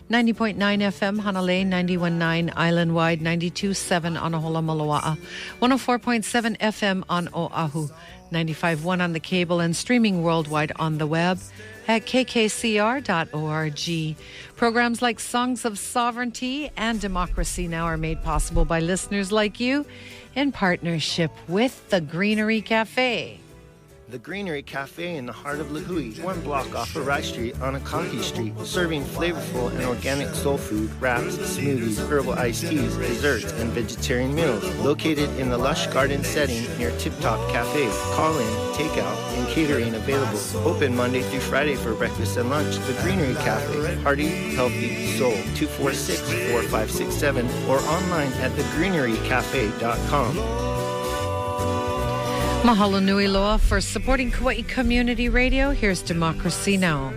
90.9 FM Hanalei, 91.9 Island-wide, 92.7 Anahola Moloa'a, 104.7 FM on Oahu, 95.1 on the cable and streaming worldwide on the web at kkcr.org. Programs like Songs of Sovereignty and Democracy Now! Are made possible by listeners like you in partnership with the Greenery Cafe. The Greenery Cafe in the heart of Lihue, one block off of Rice Street on Akahi Street, serving flavorful and organic soul food, wraps, smoothies, herbal iced teas, desserts, and vegetarian meals. Located in the lush garden setting near Tip Top Cafe. Call in, takeout, and catering available. Open Monday through Friday for breakfast and lunch. The Greenery Cafe, hearty, healthy soul, 246-4567, or online at thegreenerycafe.com. Mahalo nui loa for supporting Kauai Community Radio. Here's Democracy Now!